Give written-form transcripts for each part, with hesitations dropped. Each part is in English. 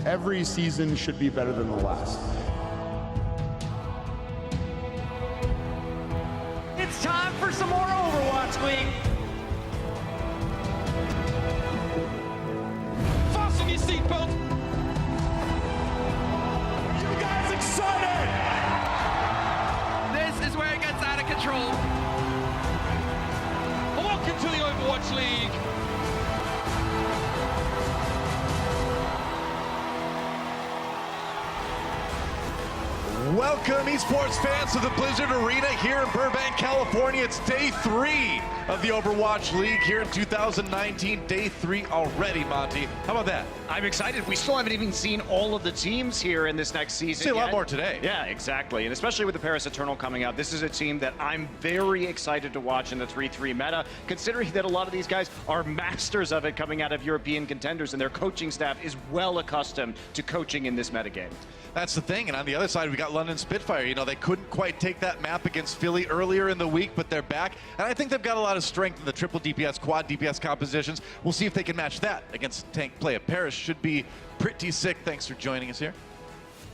every season should be better than the last. It's time for some more Overwatch League. Fasten your seatbelt. Are you guys excited? This is where it gets out of control. Welcome to the Overwatch League. Welcome, eSports fans, to the Blizzard Arena here in Burbank, California. It's day 3 of the Overwatch League here in 2019. Day 3 already, Monty. How about that? I'm excited. We still haven't even seen all of the teams here in this next season. See a lot yet. more today. Yeah, exactly. And especially with the Paris Eternal coming out, this is a team that I'm very excited to watch in the 3-3 meta, considering that a lot of these guys are masters of it coming out of European contenders, and their coaching staff is well accustomed to coaching in this metagame. That's the thing. And on the other side, we got London Spitfire. You know, they couldn't quite take that map against Philly earlier in the week, but they're back. And I think they've got a lot of strength in the triple DPS, quad DPS compositions. We'll see if they can match that against tank play. Paris should be pretty sick. Thanks for joining us here.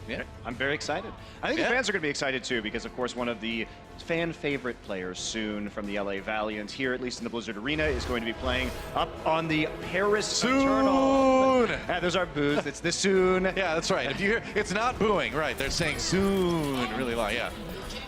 Yeah, I'm very excited. I think the fans are going to be excited too, because of course one of the fan favorite players soon from the LA Valiant here, at least in the Blizzard Arena, is going to be playing up on the Paris Eternal. Those are boos. It's the soon. Yeah, that's right. If you hear, it's not booing, right? They're saying soon, really loud. Yeah.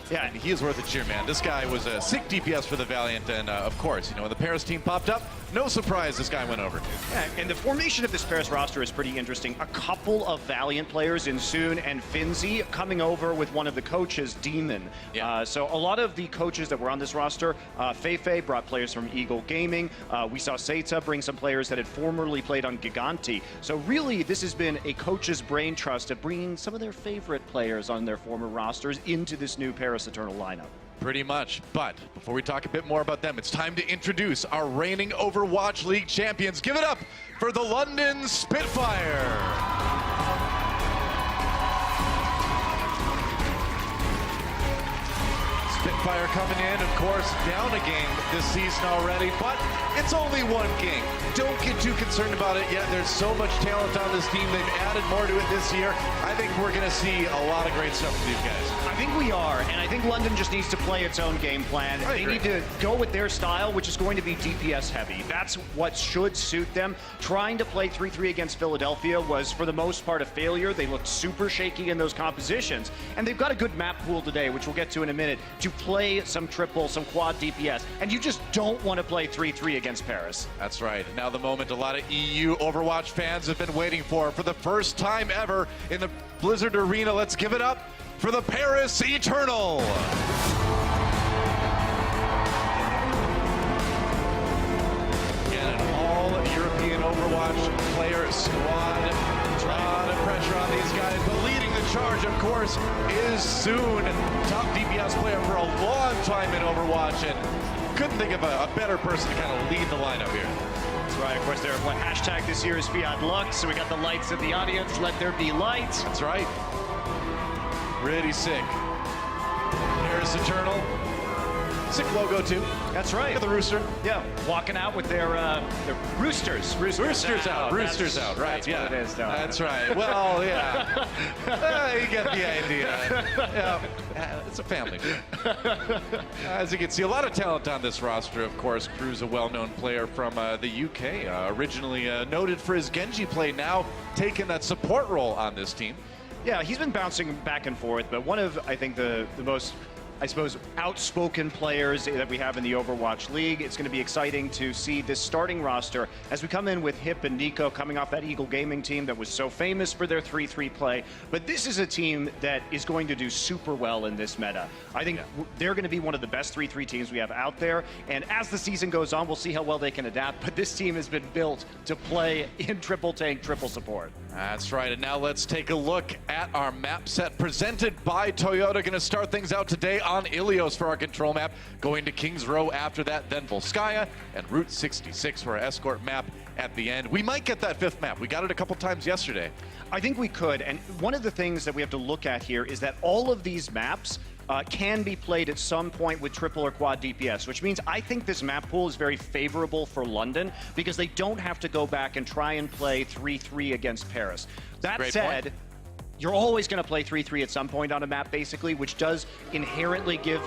Yeah, and he is worth a cheer, man. This guy was a sick DPS for the Valiant, and of course, you know, when the Paris team popped up, no surprise this guy went over. Yeah, and the formation of this Paris roster is pretty interesting. A couple of Valiant players in Soon and Finzi coming over with one of the coaches, Demon. Yeah. So a lot of the coaches that were on this roster, Feifei brought players from Eagle Gaming. We saw Seita bring some players that had formerly played on Giganti. So really, this has been a coach's brain trust of bringing some of their favorite players on their former rosters into this new Paris Eternal lineup. Pretty much, but before we talk a bit more about them, it's time to introduce our reigning Overwatch League champions. Give it up for the London Spitfire. Spitfire coming in, of course, down a game this season already, but it's only one game. Don't get too concerned about it yet. There's so much talent on this team. They've added more to it this year. I think we're going to see a lot of great stuff from these guys. I think we are, and I think London just needs to play its own game plan. They need to go with their style, which is going to be DPS heavy. That's what should suit them. Trying to play 3-3 against Philadelphia was, for the most part, a failure. They looked super shaky in those compositions, and they've got a good map pool today, which we'll get to in a minute, to play some triple, some quad DPS, and you just don't want to play 3-3 against Paris. That's right. Now the moment a lot of EU Overwatch fans have been waiting for the first time ever in the Blizzard Arena. Let's give it up for the Paris Eternal. Again, an all-European Overwatch player squad. A lot of pressure on these guys, but leading the charge, of course, is Soon, top DPS player for a long time in Overwatch, and couldn't think of a better person to kind of lead the lineup here. That's right. Of course, their hashtag this year is Fiat Lux, so we got the lights in the audience. Let there be light. That's right. Pretty sick. Paris Eternal. Sick logo, too. That's right. Look at the rooster. Yeah, walking out with their roosters. Roosters out. Roosters out, right. That's yeah. what it is, though. That's right. Well, yeah. You get the idea. Yeah. It's a family. As you can see, a lot of talent on this roster, of course. Crew's a well-known player from the UK, originally noted for his Genji play, now taking that support role on this team. Yeah, he's been bouncing back and forth, but one of, I think, the most, I suppose, outspoken players that we have in the Overwatch League. It's going to be exciting to see this starting roster as we come in with Hip and Nico coming off that Eagle Gaming team that was so famous for their 3-3 play. But this is a team that is going to do super well in this meta. I think they're going to be one of the best 3-3 teams we have out there. And as the season goes on, we'll see how well they can adapt. But this team has been built to play in triple tank, triple support. That's right, and now let's take a look at our map set presented by Toyota. Going to start things out today on Ilios for our control map, going to Kings Row after that, then Volskaya, and Route 66 for our escort map at the end. We might get that fifth map. We got it a couple times yesterday. I think we could, and one of the things that we have to look at here is that all of these maps can be played at some point with triple or quad DPS, which means I think this map pool is very favorable for London because they don't have to go back and try and play 3-3 against Paris. That said, you're always going to play 3-3 at some point on a map, basically, which does inherently give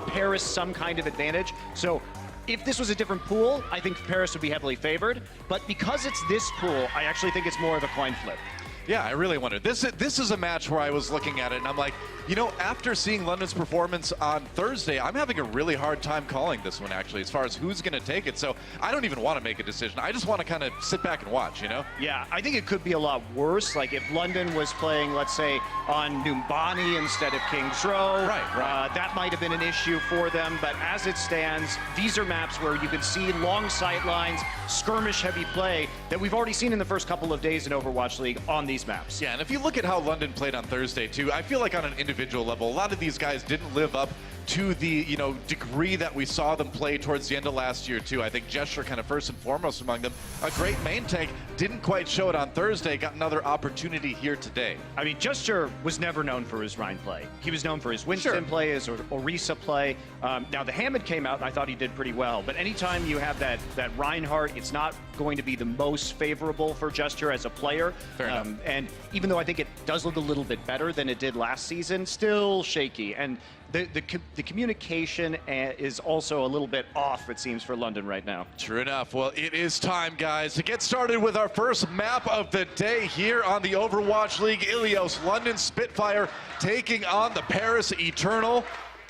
Paris some kind of advantage. So if this was a different pool, I think Paris would be heavily favored. But because it's this pool, I actually think it's more of a coin flip. Yeah, I really wondered. This is a match where I was looking at it and I'm like, you know, after seeing London's performance on Thursday, I'm having a really hard time calling this one, actually, as far as who's going to take it. So I don't even want to make a decision. I just want to kind of sit back and watch, you know? Yeah, I think it could be a lot worse. Like if London was playing, let's say, on Numbani instead of King's Row, that might have been an issue for them. But as it stands, these are maps where you can see long sight lines, skirmish-heavy play that we've already seen in the first couple of days in Overwatch League on these maps. Yeah, and if you look at how London played on Thursday, too, I feel like on an individual level, a lot of these guys didn't live up to the, you know, degree that we saw them play towards the end of last year, too. I think Gesture kind of first and foremost among them. A great main tank, didn't quite show it on Thursday, got another opportunity here today. I mean, Gesture was never known for his Rhine play. He was known for his Winston play, his Orisa play. Now, the Hammond came out, and I thought he did pretty well. But anytime you have that Reinhardt, it's not going to be the most favorable for Gesture as a player. Fair enough. And even though I think it does look a little bit better than it did last season, still shaky. And the communication is also a little bit off, it seems, for London right now. True enough. Well, it is time, guys, to get started with our first map of the day here on the Overwatch League. Ilios, London Spitfire taking on the Paris Eternal.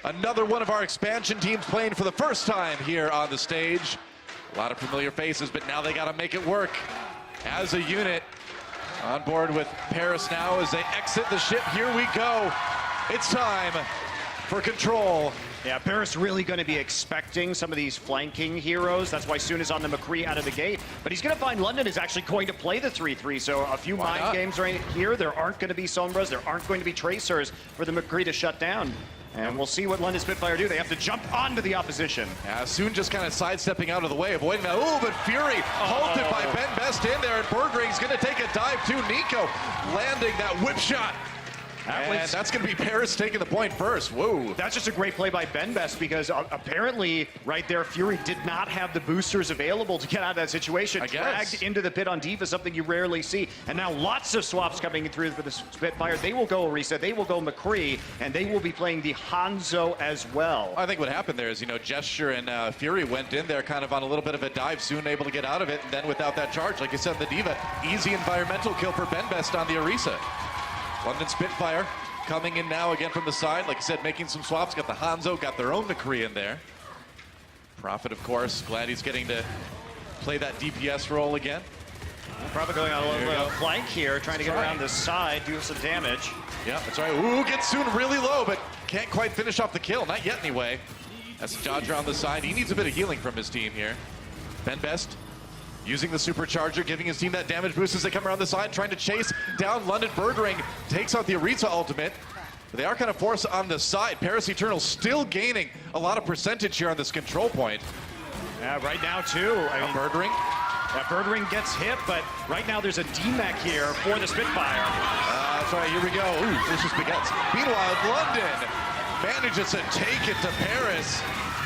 Another one of our expansion teams playing for the first time here on the stage. A lot of familiar faces, but now they got to make it work as a unit. On board with Paris now as they exit the ship. Here we go. It's time for control. Yeah, Paris really going to be expecting some of these flanking heroes. That's why Soon is on the McCree out of the gate. But he's going to find London is actually going to play the 3-3. So a few mind games right here. There aren't going to be Sombras. There aren't going to be Tracers for the McCree to shut down. And we'll see what London Spitfire do. They have to jump onto the opposition. Yeah, Soon just kind of sidestepping out of the way, avoiding that. Oh, but Fury halted by Ben Best in there. And Bergring's going to take a dive to Nico, landing that whip shot. And that's going to be Paris taking the point first. Whoa. That's just a great play by Ben Best because apparently right there, Fury did not have the boosters available to get out of that situation. Dragged into the pit on Diva, something you rarely see. And now lots of swaps coming through for the Spitfire. They will go Orisa, they will go McCree, and they will be playing the Hanzo as well. I think what happened there is, you know, Gesture and Fury went in there kind of on a little bit of a dive, Soon able to get out of it, and then without that charge, like you said, the Diva, easy environmental kill for Ben Best on the Orisa. London Spitfire coming in now again from the side. Like I said, making some swaps. Got the Hanzo, got their own McCree in there. Prophet, of course, glad he's getting to play that DPS role again. Prophet going on a little flank here, trying to get around the side, do some damage. Yeah, that's right. Ooh, gets Soon really low, but can't quite finish off the kill. Not yet, anyway. That's Dodger on the side. He needs a bit of healing from his team here. Ben Best using the supercharger, giving his team that damage boost as they come around the side, trying to chase down London. Bergring takes out the Orisa ultimate. But they are kind of forced on the side. Paris Eternal still gaining a lot of percentage here on this control point. Yeah, right now too. I mean, Bergring. Yeah, Bergring gets hit, but right now there's a DMAC here for the Spitfire. That's right, here we go. Ooh, vicious baguettes. Meanwhile, London manages to take it to Paris.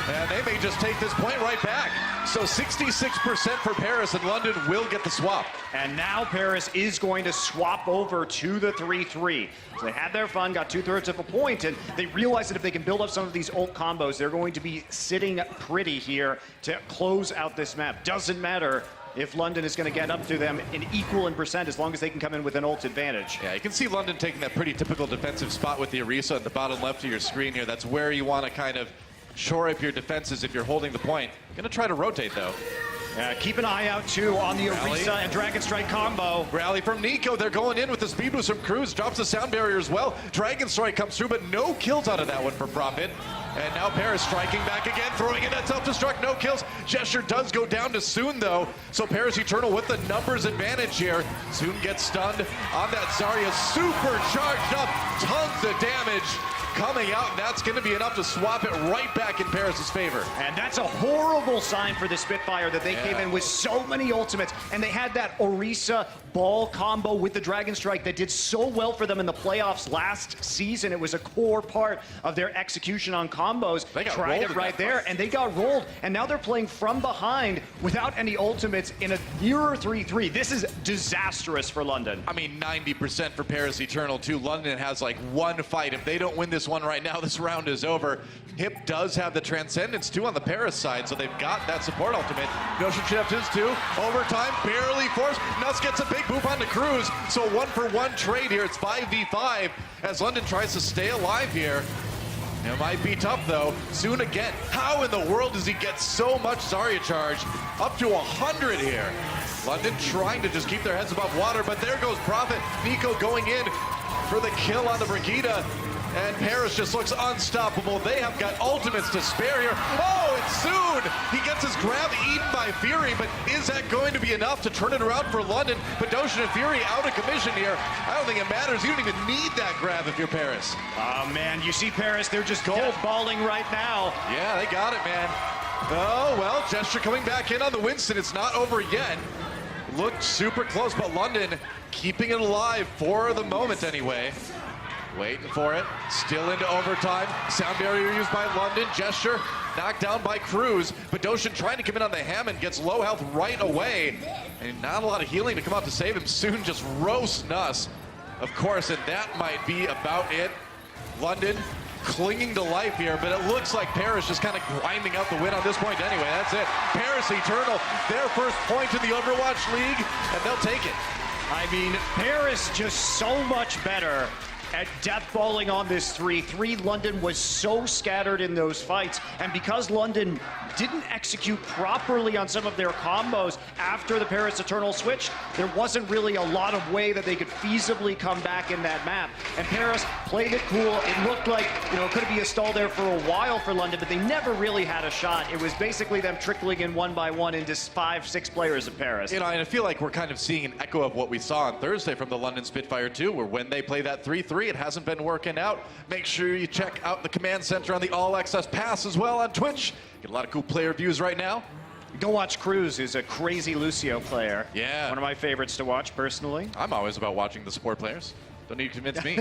And they may just take this point right back. So 66% for Paris, and London will get the swap. And now Paris is going to swap over to the 3-3. So they had their fun, got 2/3 of a point, and they realize that if they can build up some of these ult combos, they're going to be sitting pretty here to close out this map. Doesn't matter if London is going to get up to them in equal in percent as long as they can come in with an ult advantage. Yeah, you can see London taking that pretty typical defensive spot with the Orisa at the bottom left of your screen here. That's where you want to kind of shore up your defenses if you're holding the point. Gonna try to rotate though. Yeah, keep an eye out too on the Orisa and Dragon Strike combo. Rally from Nico. They're going in with the speed boost from Cruz. Drops the sound barrier as well. Dragon Strike comes through, but no kills out of that one for Prophet. And now Paris striking back again, throwing in that self-destruct, no kills. Gesture does go down to Soon though. So Paris Eternal with the numbers advantage here. Soon gets stunned on that Zarya, super charged up, tons of damage. coming out, and that's going to be enough to swap it right back in Paris' favor. And that's a horrible sign for the Spitfire that they came in with so many ultimates, and they had that Orisa ball combo with the Dragon Strike that did so well for them in the playoffs last season. It was a core part of their execution on combos. They got tried rolled it right in that there, fight. and they got rolled. And now they're playing from behind without any ultimates in a nearer 3-3. This is disastrous for London. I mean, 90% for Paris Eternal, too. London has like one fight. If they don't win this one right now, this round is over. Hip does have the Transcendence, too, on the Paris side, so they've got that support ultimate. Goshen should have his, too. Overtime, barely forced. Nuss gets a big boop on the Cruz, so 1-for-1 trade here. It's 5v5 as London tries to stay alive here. It might be tough, though. Soon again. How in the world does he get so much Zarya charge? Up to 100 here. London trying to just keep their heads above water, but there goes Prophet. Nico going in for the kill on the Brigida. And Paris just looks unstoppable. They have got ultimates to spare here. Oh, and soon he gets his grab eaten by Fury, but is that going to be enough to turn it around for London? Badoshan and Fury out of commission here. I don't think it matters. You don't even need that grab if you're Paris. Oh, man, you see Paris, they're just gold balling right now. Yeah, they got it, man. Oh, well, Gesture coming back in on the Winston. It's not over yet. Looked super close, but London keeping it alive for the moment anyway. Waiting for it. Still into overtime. Sound barrier used by London. Gesture knocked down by Cruz. Badoshan trying to come in on the Hammond. Gets low health right away. And not a lot of healing to come out to save him. Soon just roast Nuss, of course, and that might be about it. London clinging to life here, but it looks like Paris just kind of grinding out the win on this point anyway. That's it. Paris Eternal, their first point in the Overwatch League, and they'll take it. I mean, Paris just so much better at death balling on this 3-3. London was so scattered in those fights, and because London didn't execute properly on some of their combos after the Paris Eternal switch, there wasn't really a lot of way that they could feasibly come back in that map. And Paris played it cool. It looked like, it could be a stall there for a while for London, but they never really had a shot. It was basically them trickling in one by one into 5-6 players of Paris. And I feel like we're kind of seeing an echo of what we saw on Thursday from the London Spitfire too, where when they play that 3-3, it hasn't been working out. Make sure you check out the command center on the All Access Pass as well on Twitch. Get a lot of cool player views right now. Go watch Cruz, who's a crazy Lucio player. Yeah. One of my favorites to watch personally. I'm always about watching the support players. Don't need to convince me.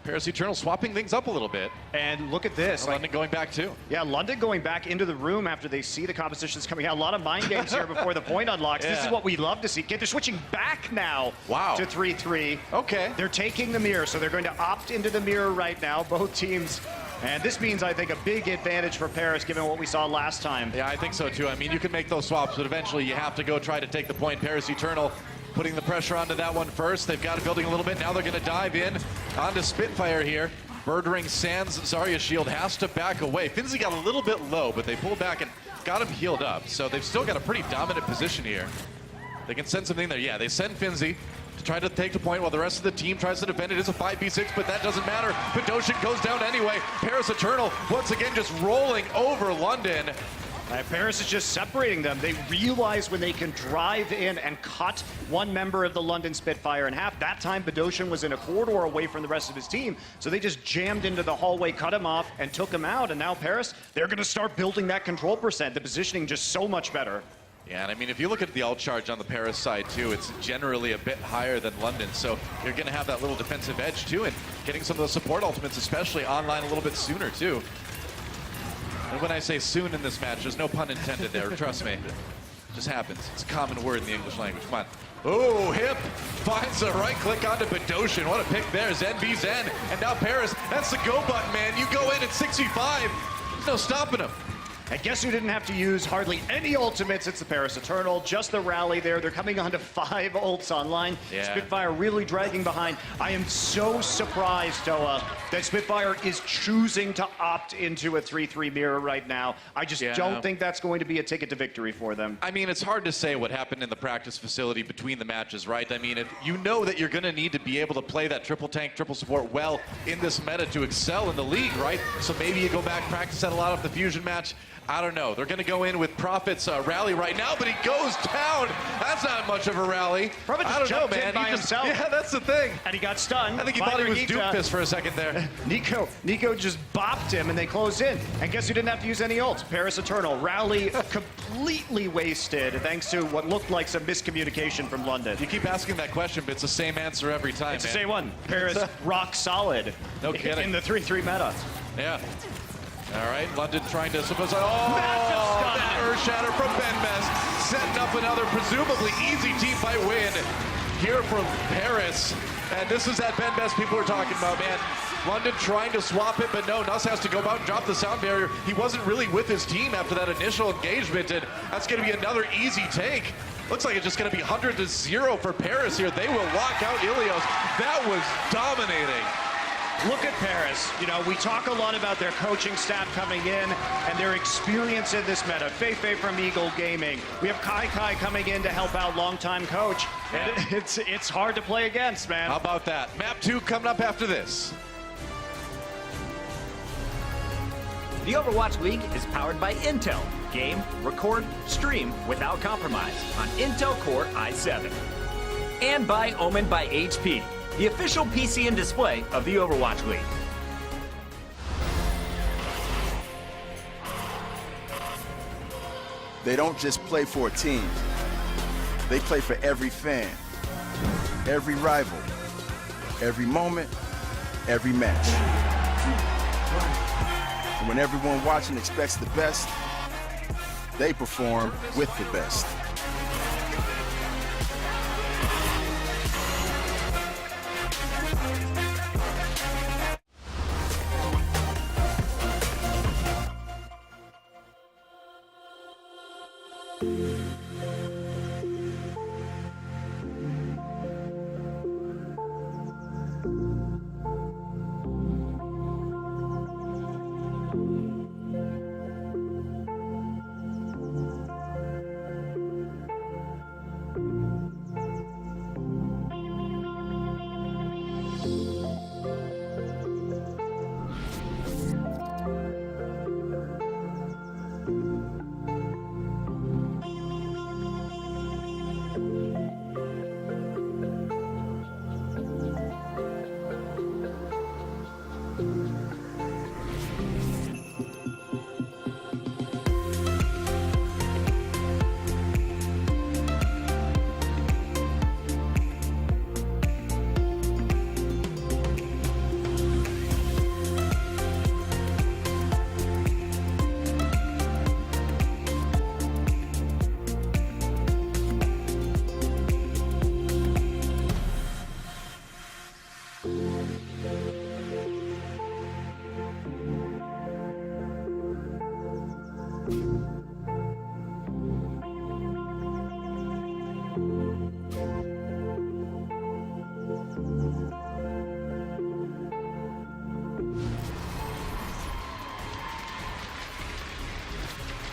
Paris Eternal swapping things up a little bit. And look at this. London going back too. Yeah, London going back into the room after they see the compositions coming out. A lot of mind games here before the point unlocks. Yeah. This is what we love to see. They're switching back now to 3-3. Okay. They're taking the mirror, so they're going to opt into the mirror right now, both teams. And this means, I think, a big advantage for Paris, given what we saw last time. Yeah, I think so too. I mean, you can make those swaps, but eventually you have to go try to take the point. Paris Eternal putting the pressure onto that one first. They've got it building a little bit. Now they're going to dive in onto Spitfire here. Murdering Sans Zarya shield has to back away. Finzi got a little bit low, but they pulled back and got him healed up. So they've still got a pretty dominant position here. They can send something there. Yeah, they send Finzi to try to take the point while the rest of the team tries to defend. It is a 5v6, but that doesn't matter. Badoshan goes down anyway. Paris Eternal once again just rolling over London. Paris is just separating them. They realize when they can drive in and cut one member of the London Spitfire in half. That time, Badoshan was in a corridor away from the rest of his team, so they just jammed into the hallway, cut him off, and took him out. And now Paris, they're going to start building that control percent. The positioning just so much better. Yeah, and I mean, if you look at the ult charge on the Paris side, too, it's generally a bit higher than London, so you're going to have that little defensive edge, too, and getting some of those support ultimates, especially online a little bit sooner, too. And when I say soon in this match, there's no pun intended there, trust me. It just happens. It's a common word in the English language. Come on. Oh, Hip finds the right click onto Badoshan. What a pick there. Zen v Zen. And now Paris, that's the go button, man. You go in at 65. There's no stopping him. And guess who didn't have to use hardly any ultimates? It's the Paris Eternal, just the rally there. They're coming on to 5 ults online. Yeah. Spitfire really dragging behind. I am so surprised, Toa, that Spitfire is choosing to opt into a 3-3 mirror right now. I just don't think that's going to be a ticket to victory for them. I mean, it's hard to say what happened in the practice facility between the matches, right? I mean, if you know that you're going to need to be able to play that triple tank, triple support well in this meta to excel in the league, right? So maybe you go back, practice that a lot of the Fusion match. I don't know. They're going to go in with Prophet's rally right now, but he goes down. That's not much of a rally. Prophet I don't know, jumped in man. by He himself. Yeah, that's the thing. And he got stunned. I think he by thought he was Regita. Doofus for a second there. Nico just bopped him, and they closed in. And guess who didn't have to use any ults? Paris Eternal. Rally completely wasted thanks to what looked like some miscommunication from London. You keep asking that question, but it's the same answer every time, It's the man. same one. Paris rock solid. No kidding. In the 3-3 meta. Yeah. All right, London trying to suppose. Massive stun. That Earth Shatter from Benbest, setting up another presumably easy team fight win here from Paris. And this is that Benbest people were talking about, man. London trying to swap it, but no, Nuss has to go out and drop the sound barrier. He wasn't really with his team after that initial engagement, and that's going to be another easy take. Looks like it's just going to be 100-0 for Paris here. They will lock out Ilios. That was dominating. Look at Paris. You know, we talk a lot about their coaching staff coming in and their experience in this meta. Feifei from Eagle Gaming. We have Kai coming in to help out longtime coach. And it's hard to play against, man. How about that? Map 2 coming up after this. The Overwatch League is powered by Intel. Game, record, stream without compromise on Intel Core i7. And by Omen by HP, the official PC and display of the Overwatch League. They don't just play for a team. They play for every fan, every rival, every moment, every match. And when everyone watching expects the best, they perform with the best.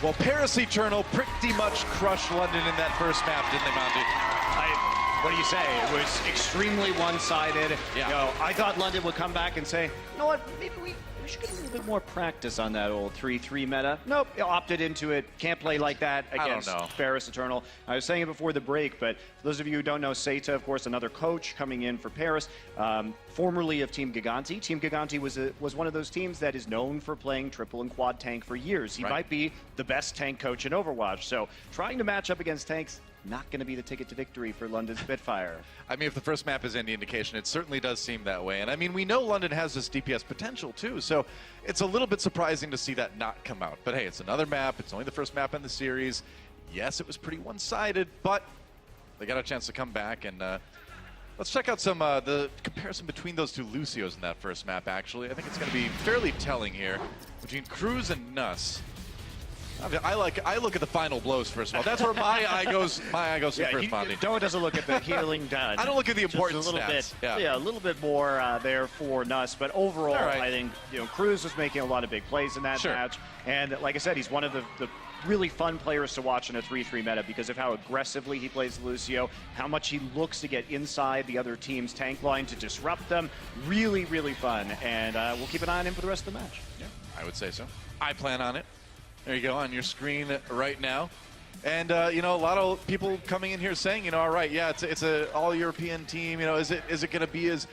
Well, Paris Eternal pretty much crushed London in that first map, didn't they, Monty? What do you say? It was extremely one-sided. Yeah. You know, I thought London would come back and say, you know what, maybe we should get a little bit more practice on that old 3-3 meta. Nope, opted into it. Can't play like that against Paris Eternal. I was saying it before the break, but for those of you who don't know, Seita, of course, another coach coming in for Paris, formerly of Team Giganti. Team Giganti was one of those teams that is known for playing triple and quad tank for years. He might be the best tank coach in Overwatch. So trying to match up against tanks, not going to be the ticket to victory for London Spitfire. I mean, if the first map is any indication, it certainly does seem that way. And I mean, we know London has this DPS potential too, so it's a little bit surprising to see that not come out. But hey, it's another map. It's only the first map in the series. Yes, it was pretty one-sided, but they got a chance to come back. And let's check out some the comparison between those two Lucios in that first map, actually. I think it's going to be fairly telling here between Cruz and Nuss. I mean, I look at the final blows first of all. That's where my eye goes. My eye goes to first, Monty. Doa doesn't look at the healing done. I don't look at the important Just a little stats. bit, yeah, a little bit more there for Nuss. But overall, I think Cruz was making a lot of big plays in that match. And like I said, he's one of the really fun players to watch in a 3-3 meta because of how aggressively he plays Lucio, how much he looks to get inside the other team's tank line to disrupt them. Really, really fun. And we'll keep an eye on him for the rest of the match. Yeah, I would say so. I plan on it. There you go on your screen right now. And, you know, a lot of people coming in here saying, you know, all right, yeah, it's a all-European team. You know, is it going to be as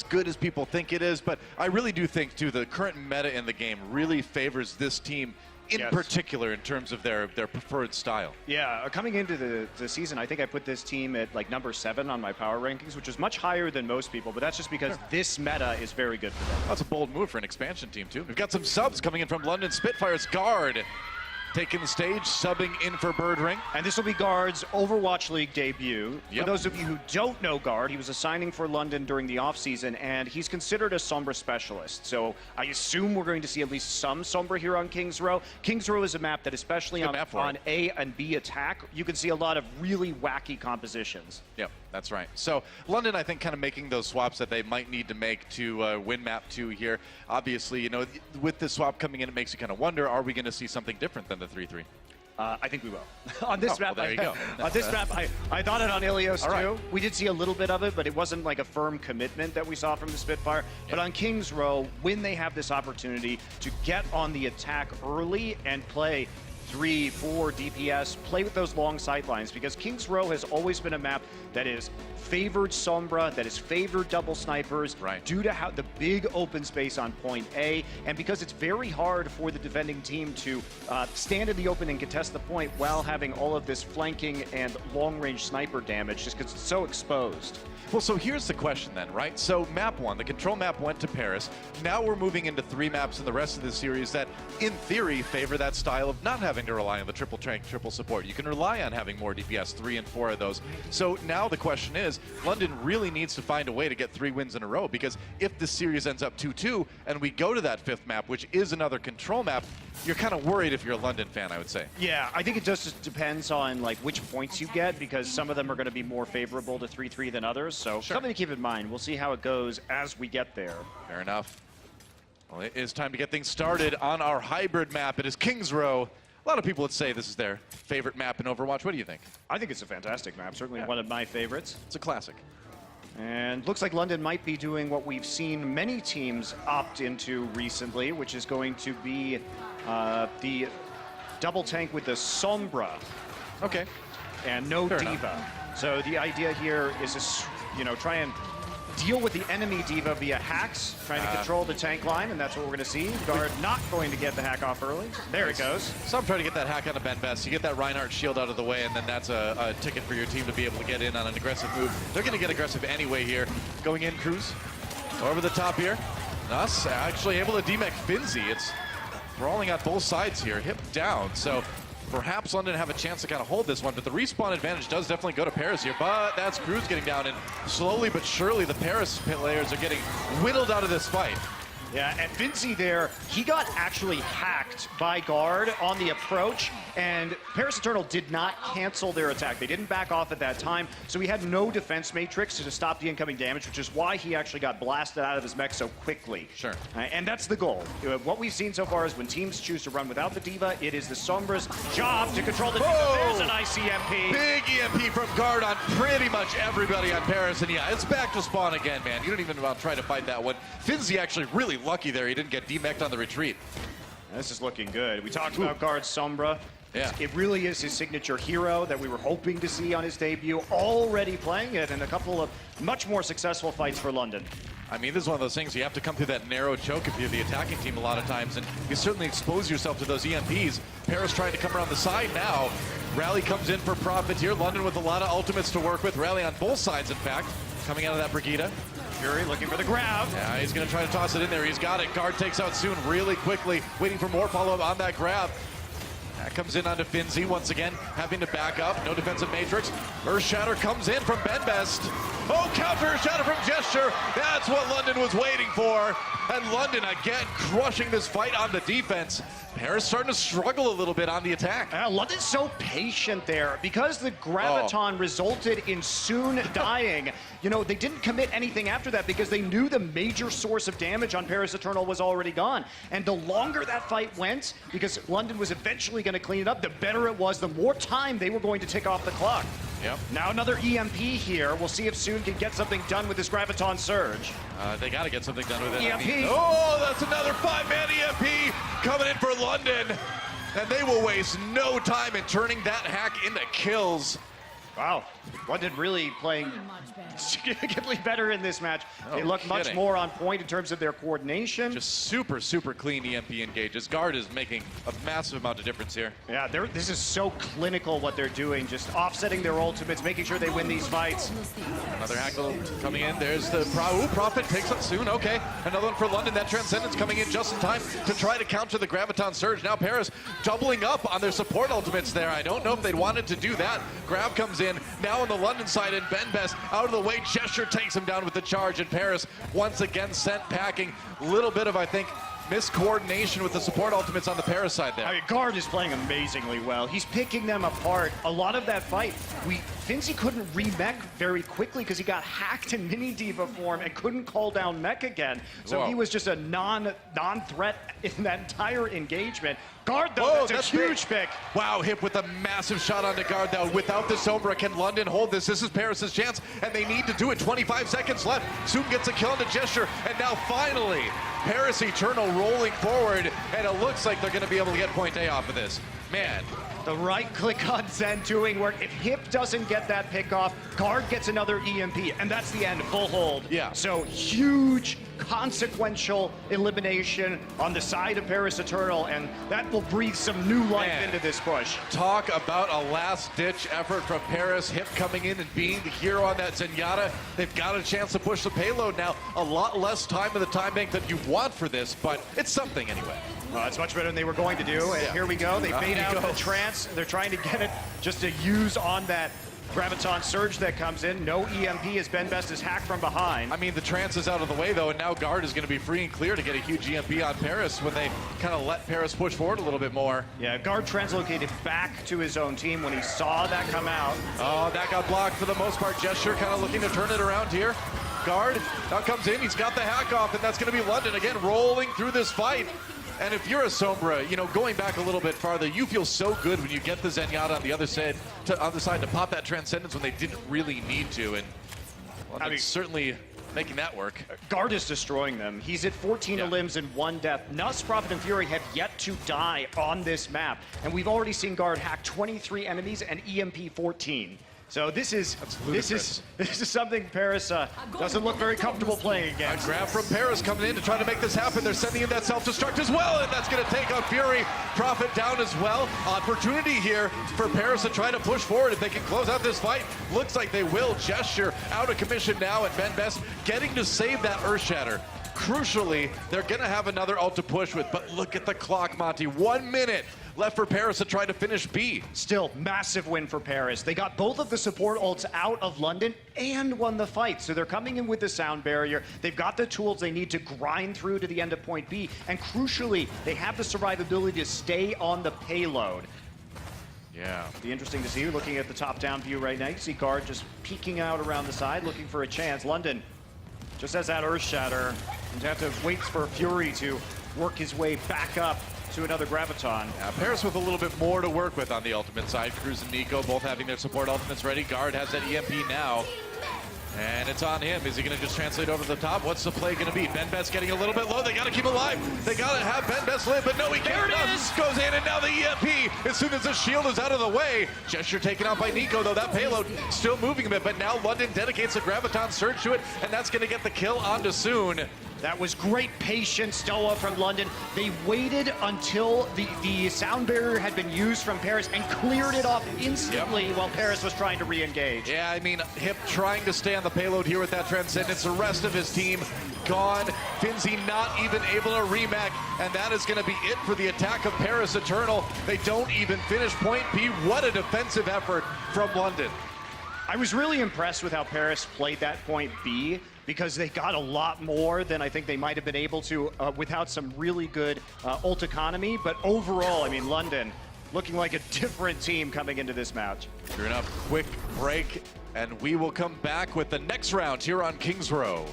good as people think it is? But I really do think, too, the current meta in the game really favors this team in particular in terms of their preferred style. Yeah, coming into the season, I think I put this team at like number 7 on my power rankings, which is much higher than most people, but that's just because this meta is very good for them. That's a bold move for an expansion team, too. We've got some subs coming in from London. Spitfire's Guard taking the stage, subbing in for Birdring. And this will be Guard's Overwatch League debut. Yep. For those of you who don't know Guard, he was a signing for London during the offseason, and he's considered a Sombra specialist. So I assume we're going to see at least some Sombra here on Kings Row. Kings Row is a map that, especially on A and B attack, you can see a lot of really wacky compositions. Yep, that's right. So London, I think, kind of making those swaps that they might need to make to win map 2 here. Obviously, you know, with this swap coming in, it makes you kind of wonder, are we going to see something different than the 3-3? I think we will. On this map, well, there you go. On this map, I thought it on Ilios too. Right. We did see a little bit of it, but it wasn't like a firm commitment that we saw from the Spitfire. But on Kings Row, when they have this opportunity to get on the attack early and play 3, 4 DPS, play with those long sidelines, because Kings Row has always been a map that is favored Sombra, that is favored double snipers, due to how the big open space on point A, and because it's very hard for the defending team to stand in the open and contest the point while having all of this flanking and long-range sniper damage, just because it's so exposed. Well, so here's the question then, right? So map 1, the control map went to Paris. Now we're moving into 3 maps in the rest of the series that, in theory, favor that style of not having to rely on the triple tank, triple support. You can rely on having more DPS, 3 and 4 of those. So now the question is, London really needs to find a way to get 3 wins in a row, because if this series ends up 2-2 and we go to that 5th map, which is another control map, you're kind of worried if you're a London fan, I would say. Yeah, I think it just depends on like which points you get, because some of them are going to be more favorable to 3-3 than others. So something to keep in mind. We'll see how it goes as we get there. Fair enough. Well, it is time to get things started on our hybrid map. It is Kings Row. A lot of people would say this is their favorite map in Overwatch. What do you think? I think it's a fantastic map. Certainly one of my favorites. It's a classic. And looks like London might be doing what we've seen many teams opt into recently, which is going to be the double tank with the Sombra. Okay. And no Fair Diva. enough. So the idea here is to, you know, try and deal with the enemy Diva via hacks, trying to control the tank line, and that's what we're going to see. Guard not going to get the hack off early. There it goes. So I'm trying to get that hack on a Ben Best. You get that Reinhardt shield out of the way, and then that's a ticket for your team to be able to get in on an aggressive move. They're going to get aggressive anyway here. Going in, Cruz. Over the top here. Us actually able to demech Finzi. It's brawling on both sides here. Hip down. So perhaps London have a chance to kind of hold this one, but the respawn advantage does definitely go to Paris here. But that's Cruz getting down, and slowly but surely the Paris players are getting whittled out of this fight. Yeah, and Vinci there, he got actually hacked by Guard on the approach, and Paris Eternal did not cancel their attack. They didn't back off at that time, so he had no defense matrix to stop the incoming damage, which is why he actually got blasted out of his mech so quickly. Sure. And that's the goal. What we've seen so far is when teams choose to run without the Diva, it is the Sombra's job to control the Diva. There's an nice EMP. Big EMP from Guard on pretty much everybody on Paris, and yeah, it's back to spawn again, man. You don't even want to try to fight that one. Finzi actually really lucky there. He didn't get demeched on the retreat. This is looking good. We talked about Guard's Sombra. Yeah. It really is his signature hero that we were hoping to see on his debut, already playing it in a couple of much more successful fights for London. I mean, this is one of those things you have to come through that narrow choke if you're the attacking team a lot of times, and you certainly expose yourself to those EMPs. Paris trying to come around the side now. Rally comes in for profit here. London with a lot of ultimates to work with. Rally on both sides, in fact, coming out of that Brigida. Fury looking for the grab. Yeah, he's going to try to toss it in there. He's got it. Guard takes out Soon really quickly, waiting for more follow-up on that grab. That comes in onto Finzi once again, having to back up. No defensive matrix. Earth Shatter comes in from Ben Best. Oh, counter Earth Shatter from Gesture. That's what London was waiting for. And London again crushing this fight on the defense. Paris starting to struggle a little bit on the attack. London's so patient there because the graviton resulted in Soon dying. You know, they didn't commit anything after that because they knew the major source of damage on Paris Eternal was already gone. And the longer that fight went, because London was eventually going to clean it up, the better it was, the more time they were going to tick off the clock. Yep. Now another EMP here. We'll see if Soon can get something done with this graviton surge. They got to get something done with it. EMP. Oh, that's another 5-man EMP coming in for London. and they will waste no time in turning that hack into kills. Wow, London really playing significantly better in this match. They look much kidding. more on point in terms of their coordination. Just super, super clean EMP engages. Guard is making a massive amount of difference here. Yeah, this is so clinical what they're doing, just offsetting their ultimates, making sure they win these fights. Another hack coming in. There's the Prophet takes it soon. Okay, another one for London. That Transcendence coming in just in time to try to counter the Graviton Surge. Now Paris doubling up on their support ultimates there. I don't know if they'd wanted to do that. Grab comes in. Now on the London side, and Ben Best out of the way. Gesture takes him down with the charge, and Paris once again sent packing. A little bit of, I think, miscoordination with the support ultimates on the Paris side there. I mean, Guard is playing amazingly well. He's picking them apart. A lot of that fight, Finzi couldn't re-mech very quickly because he got hacked in mini diva form and couldn't call down mech again. So Whoa. he was just a non-threat in that entire engagement. Guard, though, that's a huge pick. Wow, Hip with a massive shot on the Guard, though. Without the Sombra, can London hold this? This is Paris' chance, and they need to do it. 25 seconds left. Soon gets a kill on the Gesture, and now finally, Paris Eternal rolling forward, and it looks like they're going to be able to get point A off of this. Man. The right click on Zen doing work. If Hip doesn't get that pick off, Guard gets another EMP, and that's the end, full hold. Yeah. So huge, consequential elimination on the side of Paris Eternal, and that will breathe some new life into this push. Talk about a last-ditch effort from Paris. Hip coming in and being the hero on that Zenyatta. They've got a chance to push the payload now. A lot less time in the time bank than you want for this, but it's something anyway. It's much better than they were going to do, and here we go. They fade out the trance. They're trying to get it just to use on that Graviton Surge that comes in. No EMP as Ben Best is hacked from behind. I mean, the trance is out of the way, though, and now Guard is going to be free and clear to get a huge EMP on Paris when they kind of let Paris push forward a little bit more. Yeah, Guard translocated back to his own team when he saw that come out. Oh, that got blocked for the most part. Gesture kind of looking to turn it around here. Guard now comes in. He's got the hack off, and that's going to be London again rolling through this fight. And if you're a Sombra, you know, going back a little bit farther, you feel so good when you get the Zenyatta on the other side to pop that Transcendence when they didn't really need to. And well, certainly making that work. Guard is destroying them. He's at 14 limbs and 1 death. Nuss, Prophet, and Fury have yet to die on this map. And we've already seen Guard hack 23 enemies and EMP 14. So this is something Paris doesn't look very comfortable playing against. A grab from Paris coming in to try to make this happen. They're sending in that self-destruct as well, and that's going to take on Fury. Prophet down as well. Opportunity here for Paris to try to push forward if they can close out this fight. Looks like they will. Gesture out of commission now, and Ben Best getting to save that Earthshatter. Crucially, they're going to have another ult to push with, but look at the clock, Monty. 1 minute left for Paris to try to finish B. Still, massive win for Paris. They got both of the support ults out of London and won the fight. So they're coming in with the sound barrier. They've got the tools they need to grind through to the end of point B. And crucially, they have the survivability to stay on the payload. Yeah. Be interesting to see. Looking at the top-down view right now, you see Guard just peeking out around the side, looking for a chance. London just has that Earthshatter, and you have to wait for Fury to work his way back up to another Graviton. Yeah, Paris with a little bit more to work with on the ultimate side. Cruz and Nico both having their support ultimates ready. Guard has that EMP now. And it's on him. Is he going to just translate over the top? What's the play going to be? Ben Best getting a little bit low. They got to keep alive. They got to have Ben Best live, but no, he can't. There it is. Goes in, and now the EMP. As soon as the shield is out of the way. Gesture taken out by Nico, though. That payload still moving a bit, but now London dedicates a Graviton Surge to it, and that's going to get the kill onto Soon. That was great patience, Stoa from London. They waited until the sound barrier had been used from Paris and cleared it off instantly while Paris was trying to re-engage. Yeah, I mean, Hip trying to stay on the payload here with that Transcendence. The rest of his team gone. Finzi not even able to remech, and that is going to be it for the attack of Paris Eternal. They don't even finish point B. What a defensive effort from London. I was really impressed with how Paris played that point B, because they got a lot more than I think they might have been able to without some really good ult economy. But overall, I mean, London looking like a different team coming into this match. Sure enough, quick break, and we will come back with the next round here on Kings Row.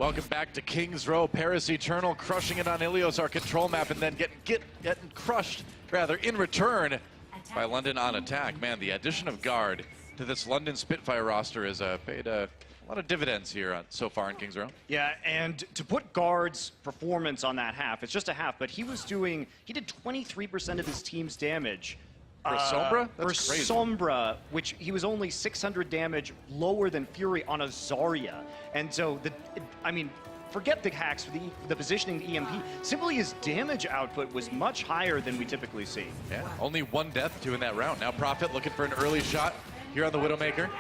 Welcome back to Kings Row. Paris Eternal crushing it on Ilios, our control map, and then getting crushed, rather, in return by London on attack. Man, the addition of Guard to this London Spitfire roster has paid a lot of dividends here so far in Kings Row. Yeah, and to put Guard's performance on that half, it's just a half, but he did 23% of his team's damage. For Sombra? That's crazy. Sombra, which he was only 600 damage lower than Fury on a Zarya. And so, forget the hacks for the positioning, the EMP. Simply his damage output was much higher than we typically see. Yeah, only one death, 2 in that round. Now Prophet looking for an early shot here on the Widowmaker.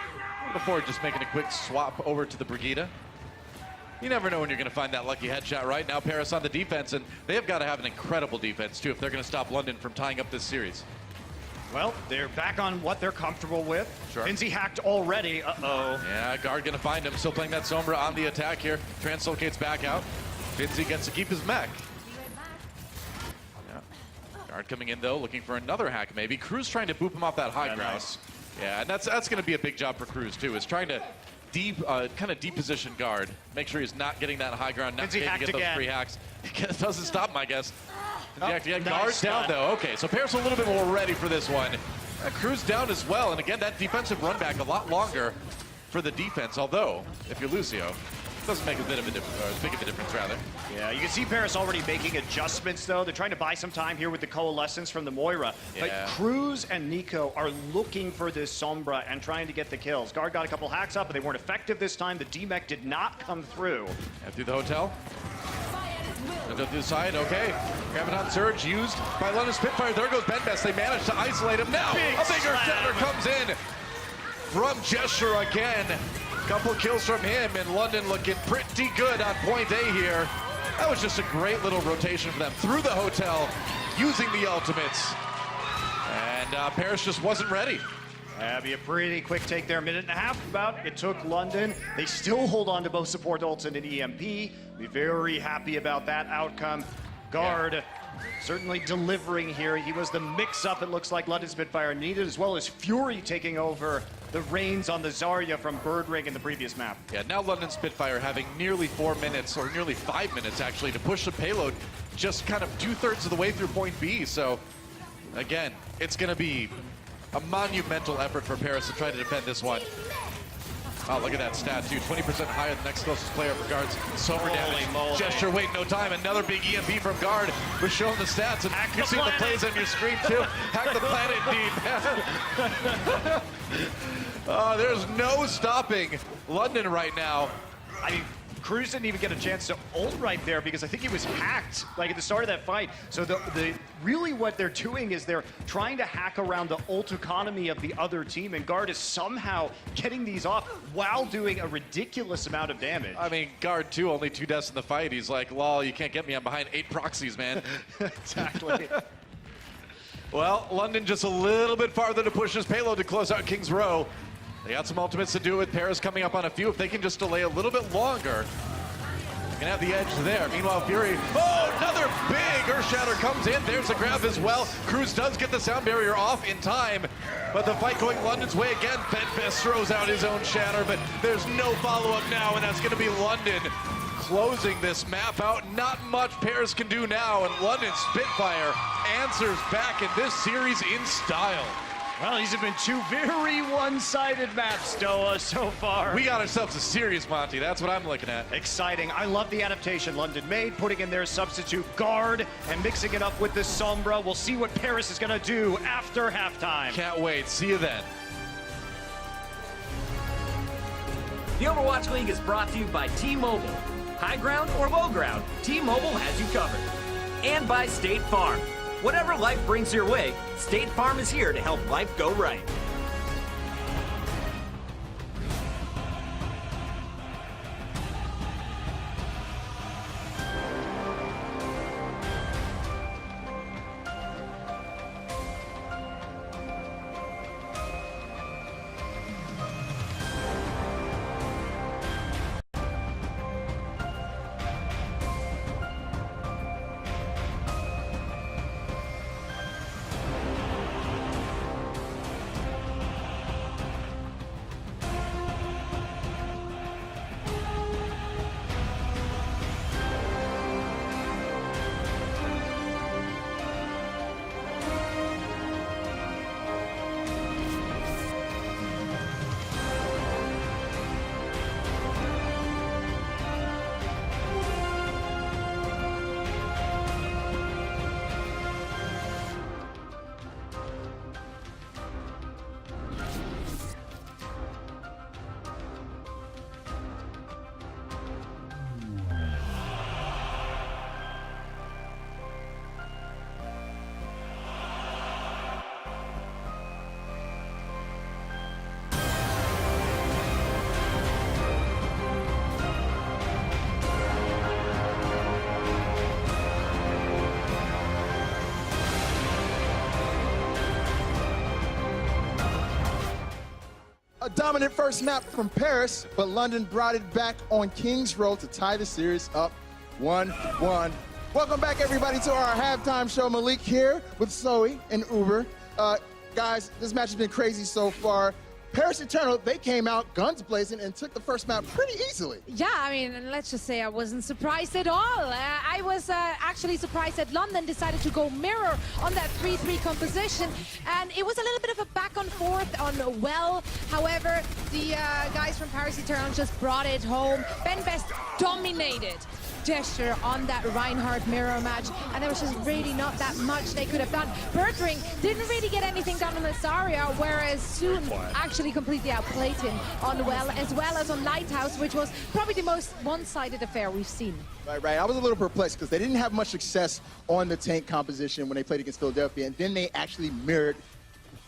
Before just making a quick swap over to the Brigida. You never know when you're going to find that lucky headshot, right? Now Paris on the defense, and they have got to have an incredible defense, too, if they're going to stop London from tying up this series. Well, they're back on what they're comfortable with. Sure. Finzi hacked already. Uh-oh. Yeah, Guard going to find him. Still playing that Sombra on the attack here. Translocates back out. Finzi gets to keep his mech. Yeah. Guard coming in, though, looking for another hack, maybe. Cruz trying to boop him off that high ground. Nice. Yeah, and that's going to be a big job for Cruz, too, is trying to kind of deposition Guard. Make sure he's not getting that high ground, not Finzi getting to get those free hacks. It doesn't stop him, I guess. Guard nice down, though. Okay, so Paris a little bit more ready for this one. Cruz down as well, and again, that defensive run back a lot longer for the defense, although, if you're Lucio, it doesn't make a bit of a difference, or as big of a difference, rather. Yeah, you can see Paris already making adjustments, though. They're trying to buy some time here with the coalescence from the Moira. Yeah. But Cruz and Nico are looking for this Sombra and trying to get the kills. Guard got a couple hacks up, but they weren't effective this time. The D-Mech did not come through. And through the hotel. And through the side, okay. Graviton Surge used by London Spitfire. There goes Benbest. They managed to isolate him. Now, a bigger shatter comes in from Gesture again. Couple kills from him, and London looking pretty good on point A here. That was just a great little rotation for them through the hotel, using the ultimates. And Paris just wasn't ready. That'd be a pretty quick take there. 1.5 minutes about. It took London. They still hold on to both support ults and an EMP. Be very happy about that outcome. Guard certainly delivering here. He was the mix-up, it looks like, London Spitfire needed, as well as Fury taking over the reins on the Zarya from Birdring in the previous map. Yeah, now London Spitfire having nearly 4 minutes, or nearly 5 minutes actually, to push the payload just kind of 2/3 of the way through point B. So, again, it's going to be a monumental effort for Paris to try to defend this one. Oh, look at that stat, too. 20% higher than the next closest player for Guard's Sombra damage. Moly. Gesture, wait no time. Another big EMP from Guard. We're showing the stats, and you see the plays on your screen, too. Hack the planet, indeed. There's no stopping London right now. I mean, Cruz didn't even get a chance to ult right there because I think he was hacked, like, at the start of that fight. So really what they're doing is they're trying to hack around the ult economy of the other team, and Guard is somehow getting these off while doing a ridiculous amount of damage. I mean, Guard, too, only 2 deaths in the fight. He's like, lol, you can't get me. I'm behind 8 proxies, man. Exactly. Well, London just a little bit farther to push his payload to close out Kings Row. They got some ultimates to do with Paris coming up on a few. If they can just delay a little bit longer, they can have the edge there. Meanwhile, Fury, another big Earth Shatter comes in. There's the grab as well. Cruz does get the sound barrier off in time, but the fight going London's way again. Benfest throws out his own Shatter, but there's no follow-up now, and that's going to be London closing this map out. Not much Paris can do now, and London Spitfire answers back in this series in style. Well, these have been 2 very one-sided maps, Stoa, so far. We got ourselves a series, Monty. That's what I'm looking at. Exciting. I love the adaptation London made, putting in their substitute Guard and mixing it up with the Sombra. We'll see what Paris is going to do after halftime. Can't wait. See you then. The Overwatch League is brought to you by T-Mobile. High ground or low ground, T-Mobile has you covered. And by State Farm. Whatever life brings your way, State Farm is here to help life go right. A dominant first map from Paris, but London brought it back on Kings Road to tie the series up 1-1. Welcome back, everybody, to our halftime show. Malik here with Zoe and Uber. Guys, this match has been crazy so far. Paris Eternal, they came out guns blazing and took the first map pretty easily. Yeah, I mean, let's just say I wasn't surprised at all. I was actually surprised that London decided to go mirror on that 3-3 composition, and it was a little bit of a back and forth on well. However, the guys from Paris Eternal just brought it home. Ben Best dominated gesture on that Reinhardt mirror match, and there was just really not that much they could have done. Bertring didn't really get anything done on Azaria, whereas Soon actually completely outplayed him on well as on Lighthouse, which was probably the most one-sided affair we've seen. Right. I was a little perplexed because they didn't have much success on the tank composition when they played against Philadelphia, and then they actually mirrored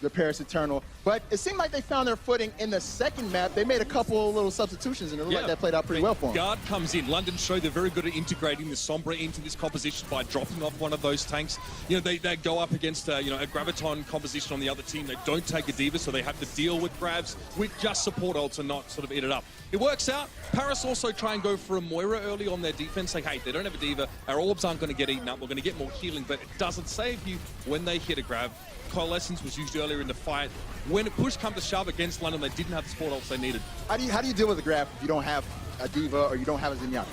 the Paris Eternal. But it seemed like they found their footing in the second map. They made a couple little substitutions, and it looked like that played out pretty well for them. Guard comes in. London show they're very good at integrating the Sombra into this composition by dropping off one of those tanks. You know, they go up against a Graviton composition on the other team. They don't take a Diva, so they have to deal with grabs with just support ults and not sort of eat it up. It works out. Paris also try and go for a Moira early on their defense. Like, hey, they don't have a Diva. Our orbs aren't going to get eaten up. We're going to get more healing, but it doesn't save you when they hit a grab. Coalescence was used earlier in the fight. When push come to shove against London, they didn't have the support ults they needed. How do you deal with a grab if you don't have a Diva or you don't have a Zenyatta?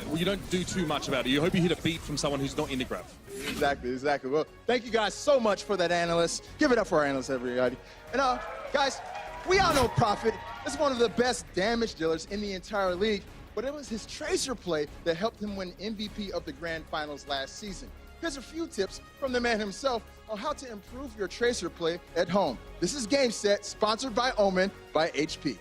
Well, you don't do too much about it. You hope you hit a beat from someone who's not in the grab. Exactly. Well, thank you guys so much for that, analyst. Give it up for our analyst, everybody. And guys, we all know Prophet is one of the best damage dealers in the entire league, but it was his Tracer play that helped him win MVP of the Grand Finals last season. Here's a few tips from the man himself on how to improve your Tracer play at home. This is Game Set, sponsored by Omen by HP.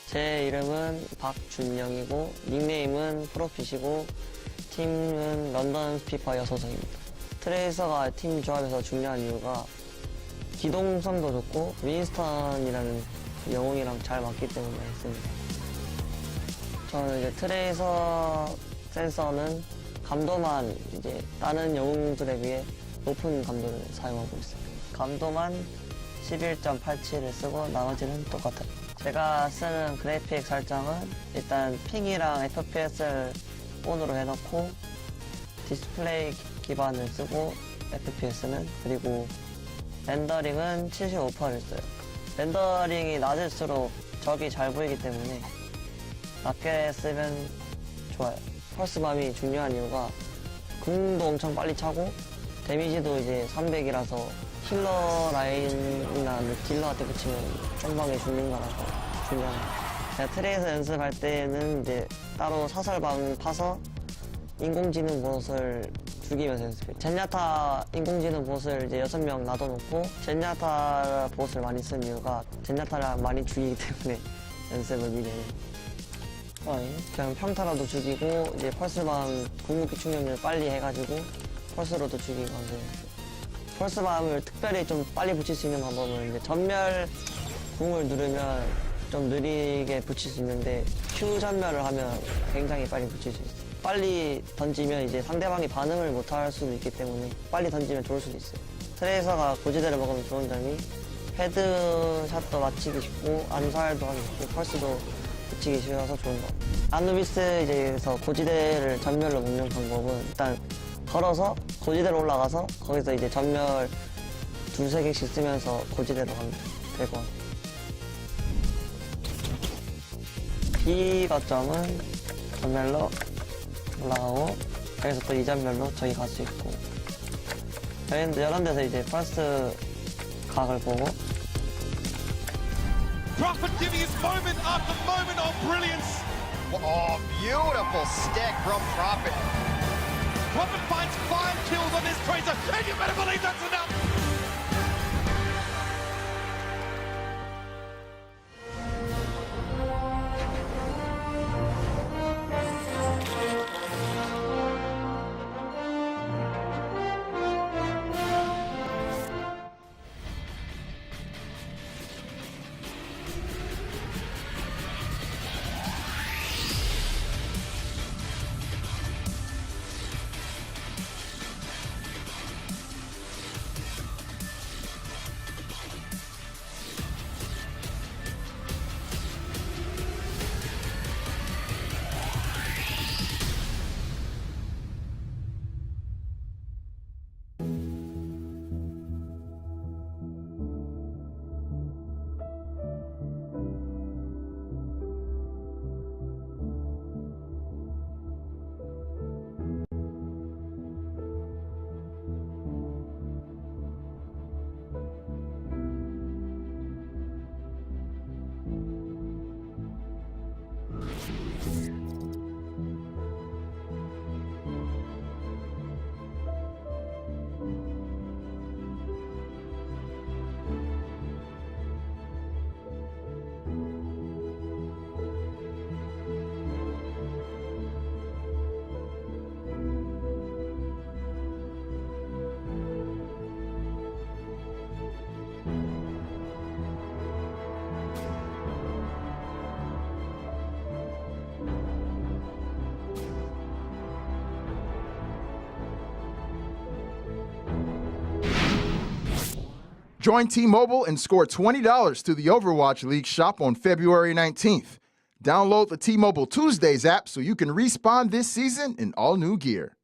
제 이름은 박준영이고 닉네임은 프로핏이고 팀은 런던 스피파이어 소속입니다. 트레이서가 팀 조합에서 중요한 이유가 기동성도 좋고 윈스턴이라는 영웅이랑 잘 맞기 때문에 했습니다. 저는 이제 트레이서 센서는 감도만 이제 다른 영웅들에 비해 높은 감도를 사용하고 있어요. 감도만 11.87을 쓰고 나머지는 똑같아요. 제가 쓰는 그래픽 설정은 일단 핑이랑 FPS를 ON으로 해놓고 디스플레이 기반을 쓰고 FPS는 그리고 렌더링은 75%를 써요. 렌더링이 낮을수록 적이 잘 보이기 때문에 낮게 쓰면 좋아요. 펄스밤이 중요한 이유가 궁도 엄청 빨리 차고 데미지도 이제 300이라서 힐러 라인이나 딜러한테 붙이면 쫑방에 죽는 거라서 중요합니다. 제가 트레이서 연습할 때는 이제 따로 사설방 파서 인공지능 보스를 죽이면서 연습해요. 젠야타 인공지능 보스를 이제 6명 놔둬놓고 젠야타 보스를 많이 쓴 이유가 젠야타를 많이 죽이기 때문에 연습을 미리 해요. 그냥 평타라도 죽이고 이제 펄스밤 궁극기 충전을 빨리 해가지고 펄스로도 죽이고 하세요. 펄스밤을 특별히 좀 빨리 붙일 수 있는 방법은 이제 전멸 궁을 누르면 좀 느리게 붙일 수 있는데 Q 전멸을 하면 굉장히 빨리 붙일 수 있어요. 빨리 던지면 이제 상대방이 반응을 못할 수도 있기 때문에 빨리 던지면 좋을 수도 있어요. 트레이서가 고지대를 먹으면 좋은 점이 헤드샷도 맞히기 쉽고 암살도 하기 쉽고 펄스도 붙이기 쉬워서 좋은 것 같아요. 아누비스에서 고지대를 전멸로 먹는 방법은 일단 걸어서 고지대로 올라가서 거기서 이제 전멸 2-3개씩 쓰면서 고지대로 가면 될 것 같아요. B 거점은 전멸로 올라가고 여기서 또 2전멸로 저기 갈 수 있고 이런 데서 이제 퍼스트 각을 보고 Prophet giving his moment after moment of brilliance. Oh, beautiful stick from Prophet. Prophet finds 5 kills on this Tracer, and you better believe that's enough. Join T-Mobile and score $20 through the Overwatch League shop on February 19th. Download the T-Mobile Tuesdays app so you can respawn this season in all new gear.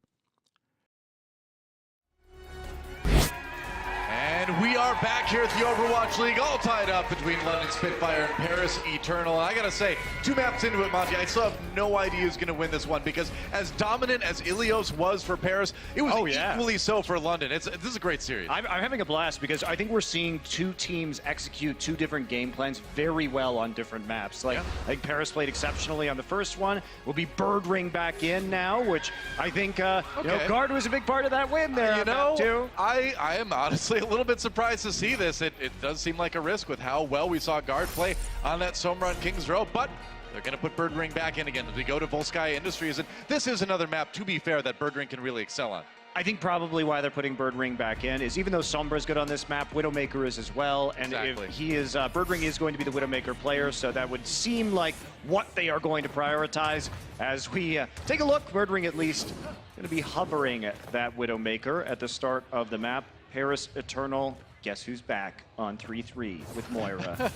And we are back here at the Overwatch League, all tied up between London Spitfire and Paris Eternal. And I gotta say, 2 maps into it, Monty, I still have no idea who's gonna win this one, because as dominant as Ilios was for Paris, it was equally so for London. This is a great series. I'm having a blast because I think we're seeing 2 teams execute 2 different game plans very well on different maps. Like, I think Paris played exceptionally on the first one. We'll be Bird Ring back in now, which I think, you know, Guard was a big part of that win there. You know, I am honestly a little bit surprised to see this. It does seem like a risk with how well we saw Guard play on that Sombra on Kings Row, but they're going to put Bird Ring back in again as we go to Volskaya Industries. And this is another map, to be fair, that Bird Ring can really excel on. I think probably why they're putting Bird Ring back in is even though Sombra's good on this map, Widowmaker is as well. And if he is, Bird Ring is going to be the Widowmaker player, so that would seem like what they are going to prioritize. As we take a look, Bird Ring at least going to be hovering that Widowmaker at the start of the map. Paris Eternal, guess who's back on 3-3 with Moira?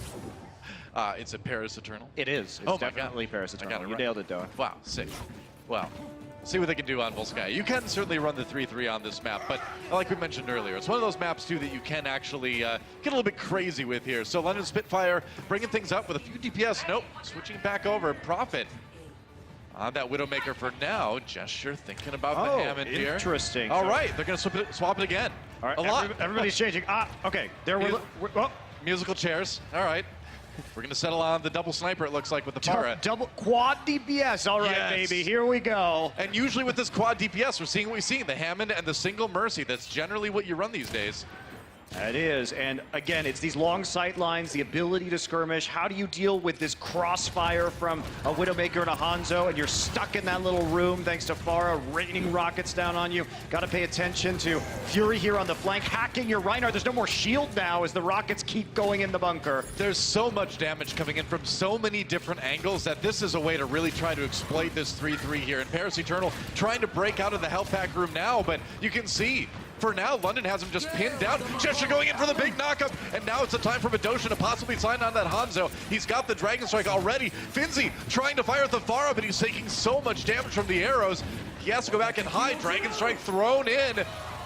It's a Paris Eternal? It is. It's definitely Paris Eternal. You nailed it, though. Wow, sick. Wow. See what they can do on Volskaya. You can certainly run the 3-3 on this map, but like we mentioned earlier, it's one of those maps, too, that you can actually get a little bit crazy with here. So London Spitfire bringing things up with a few DPS. Nope, switching back over. Profit on that Widowmaker for now. Gesture thinking about the Hammond here. Interesting. All right, they're going to swap it again. All right, a lot. Everybody's changing. Okay. There we're musical chairs. All right. We're going to settle on the double sniper, it looks like, with the Pharah. Double quad DPS. All right, baby. Here we go. And usually with this quad DPS, we're seeing what we see, the Hammond and the single Mercy. That's generally what you run these days. It is, and again, it's these long sight lines, the ability to skirmish. How do you deal with this crossfire from a Widowmaker and a Hanzo, and you're stuck in that little room thanks to Pharah raining rockets down on you? Got to pay attention to Fury here on the flank, hacking your Reinhardt. There's no more shield now as the rockets keep going in the bunker. There's so much damage coming in from so many different angles that this is a way to really try to exploit this 3-3 here. And Paris Eternal trying to break out of the health pack room now, but you can see for now, London has him just pinned down. Gesture going in for the big knockup, and now it's a time for Badosha to possibly sign on that Hanzo. He's got the Dragon Strike already. Finzi trying to fire at the Pharah, but he's taking so much damage from the arrows. He has to go back and hide. Dragon Strike thrown in.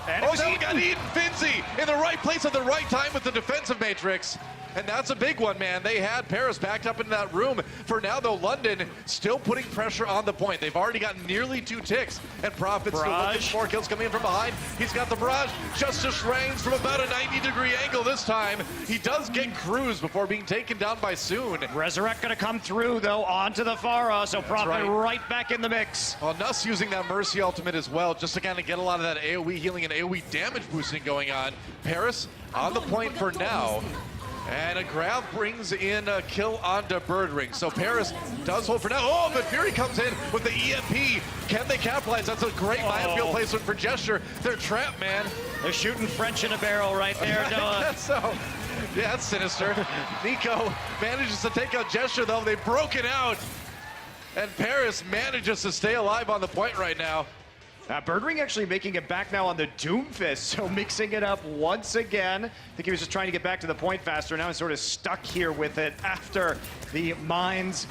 And oh, he got eaten. Finzi in the right place at the right time with the defensive matrix. And that's a big one, man. They had Paris backed up in that room. For now, though, London still putting pressure on the point. They've already gotten nearly 2 ticks. And Profit still looking 4 kills coming in from behind. He's got the barrage. Justice reigns from about a 90-degree angle this time. He does get cruised before being taken down by Soon. Resurrect gonna come through, though, onto the Pharah. So Profit right back in the mix. Well, Nuss using that Mercy ultimate as well, just to kind of get a lot of that AoE healing and AoE damage boosting going on. Paris on the point for now. And a grab brings in a kill onto Bird Ring. So Paris does hold for now. Oh, but Fury comes in with the EMP. Can they capitalize? That's a great minefield placement for Gesture. They're trapped, man. They're shooting French in a barrel right there, Noah. Yeah, that's sinister. Nico manages to take out Gesture, though. They've broken out. And Paris manages to stay alive on the point right now. Bird Ring actually making it back now on the Doomfist, so mixing it up once again. I think he was just trying to get back to the point faster. Now he's sort of stuck here with it after the mines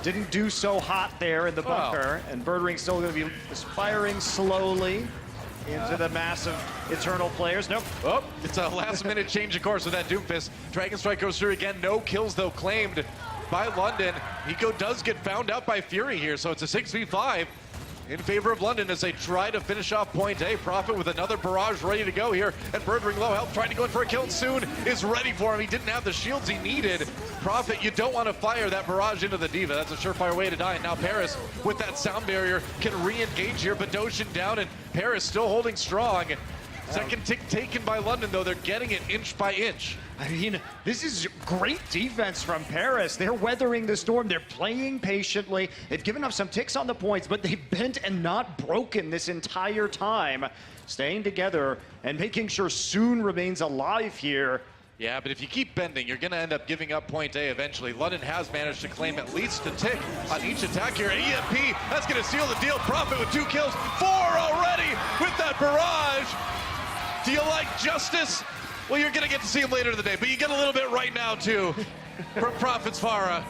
didn't do so hot there in the bunker. And Bird Ring still going to be firing slowly into the mass of Eternal players. Nope. Oh, it's a last-minute change of course with that Doomfist. Dragon Strike goes through again. No kills, though, claimed by London. Nico does get found out by Fury here, so it's a 6v5. In favor of London as they try to finish off point A. Profit with another barrage ready to go here. And Bird Ring low health trying to go in for a kill. Soon is ready for him. He didn't have the shields he needed. Profit, you don't want to fire that barrage into the Diva. That's a surefire way to die. And now Paris with that sound barrier can re-engage here. Badoshan down and Paris still holding strong. Second tick taken by London, though. They're getting it inch by inch. I mean, this is great defense from Paris. They're weathering the storm. They're playing patiently. They've given up some ticks on the points, but they've bent and not broken this entire time. Staying together and making sure Soon remains alive here. Yeah, but if you keep bending, you're going to end up giving up point A eventually. London has managed to claim at least a tick on each attack here. EMP, that's going to seal the deal. Profit with 2 kills, 4 already with that barrage. Do you like justice? Well, you're going to get to see him later in the day, but you get a little bit right now, too, from Profits Farah.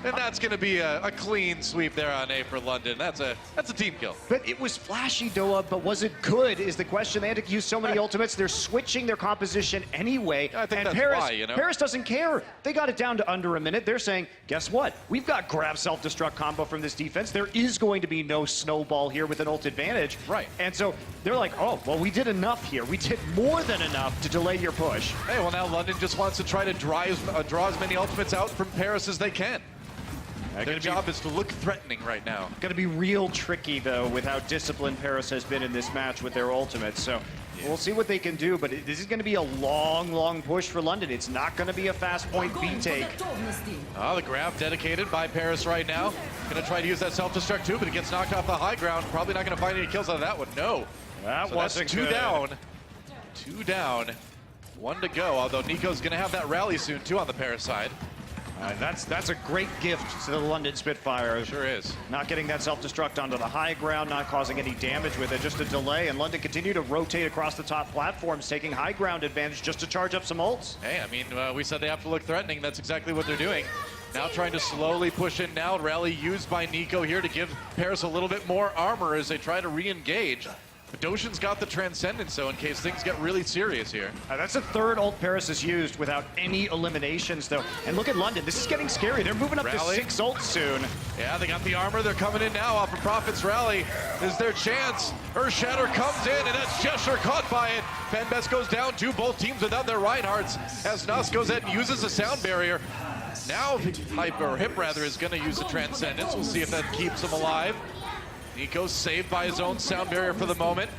And that's going to be a clean sweep there on A for London. That's a team kill. But it was flashy, Doa, but was it good is the question. They had to use so many ultimates. They're switching their composition anyway. I think and that's Paris, why, you know. Paris doesn't care. They got it down to under a minute. They're saying, guess what? We've got grab self-destruct combo from this defense. There is going to be no snowball here with an ult advantage. Right. And so they're like, oh, well, we did enough here. We did more than enough to delay your push. Hey, well, now London just wants to try to draw as many ultimates out from Paris as they can. Their job is to look threatening right now. Going to be real tricky, though, with how disciplined Paris has been in this match with their ultimates. So we'll see what they can do, but this is going to be a long, long push for London. It's not going to be a fast point B take. Oh, the grab dedicated by Paris right now. Going to try to use that self-destruct too, but it gets knocked off the high ground. Probably not going to find any kills out of that one. No. That so wasn't that's two good. down. 2 down. 1 to go, although Nico's going to have that rally soon, too, on the Paris side. That's a great gift to the London Spitfire. Sure is. Not getting that self-destruct onto the high ground, not causing any damage with it, just a delay. And London continue to rotate across the top platforms, taking high ground advantage just to charge up some ults. Hey, I mean, we said they have to look threatening. That's exactly what they're doing. Now trying to slowly push in now. Rally used by Nico here to give Paris a little bit more armor as they try to re-engage. But Doshin's got the Transcendence, so in case things get really serious here. That's the third ult Paris has used without any eliminations, though. And look at London. This is getting scary. They're moving up Rally. to 6 ults soon. Yeah, they got the armor. They're coming in now off of Profits Rally. This is their chance. Earthshatter comes in, and that's Gesture caught by it. Fanbest goes down too. Both teams without their Reinhardts as Nuss goes ahead and uses the sound barrier. Now Hip is going to use the Transcendence. We'll see if that keeps him alive. Nico's saved by his own sound barrier for the moment.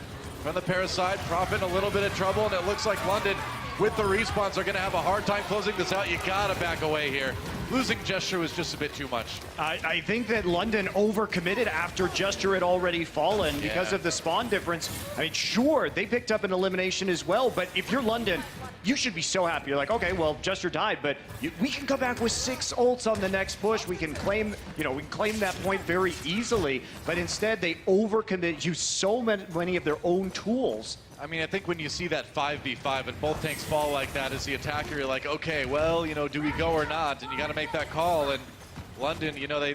From the Paris side, Profit in a little bit of trouble, and it looks like London, with the respawns, are going to have a hard time closing this out. You got to back away here. Losing Gesture was just a bit too much. I think that London overcommitted after Gesture had already fallen because of the spawn difference. I mean, sure, they picked up an elimination as well, but if you're London, you should be so happy. You're like, okay, well, Gesture died, but we can come back with 6 ults on the next push. We can claim, we can claim that point very easily, but instead they overcommitted, used so many of their own tools. I mean, I think when you see that 5v5 and both tanks fall like that as the attacker, you're like, okay, well, do we go or not? And you got to make that call. And London,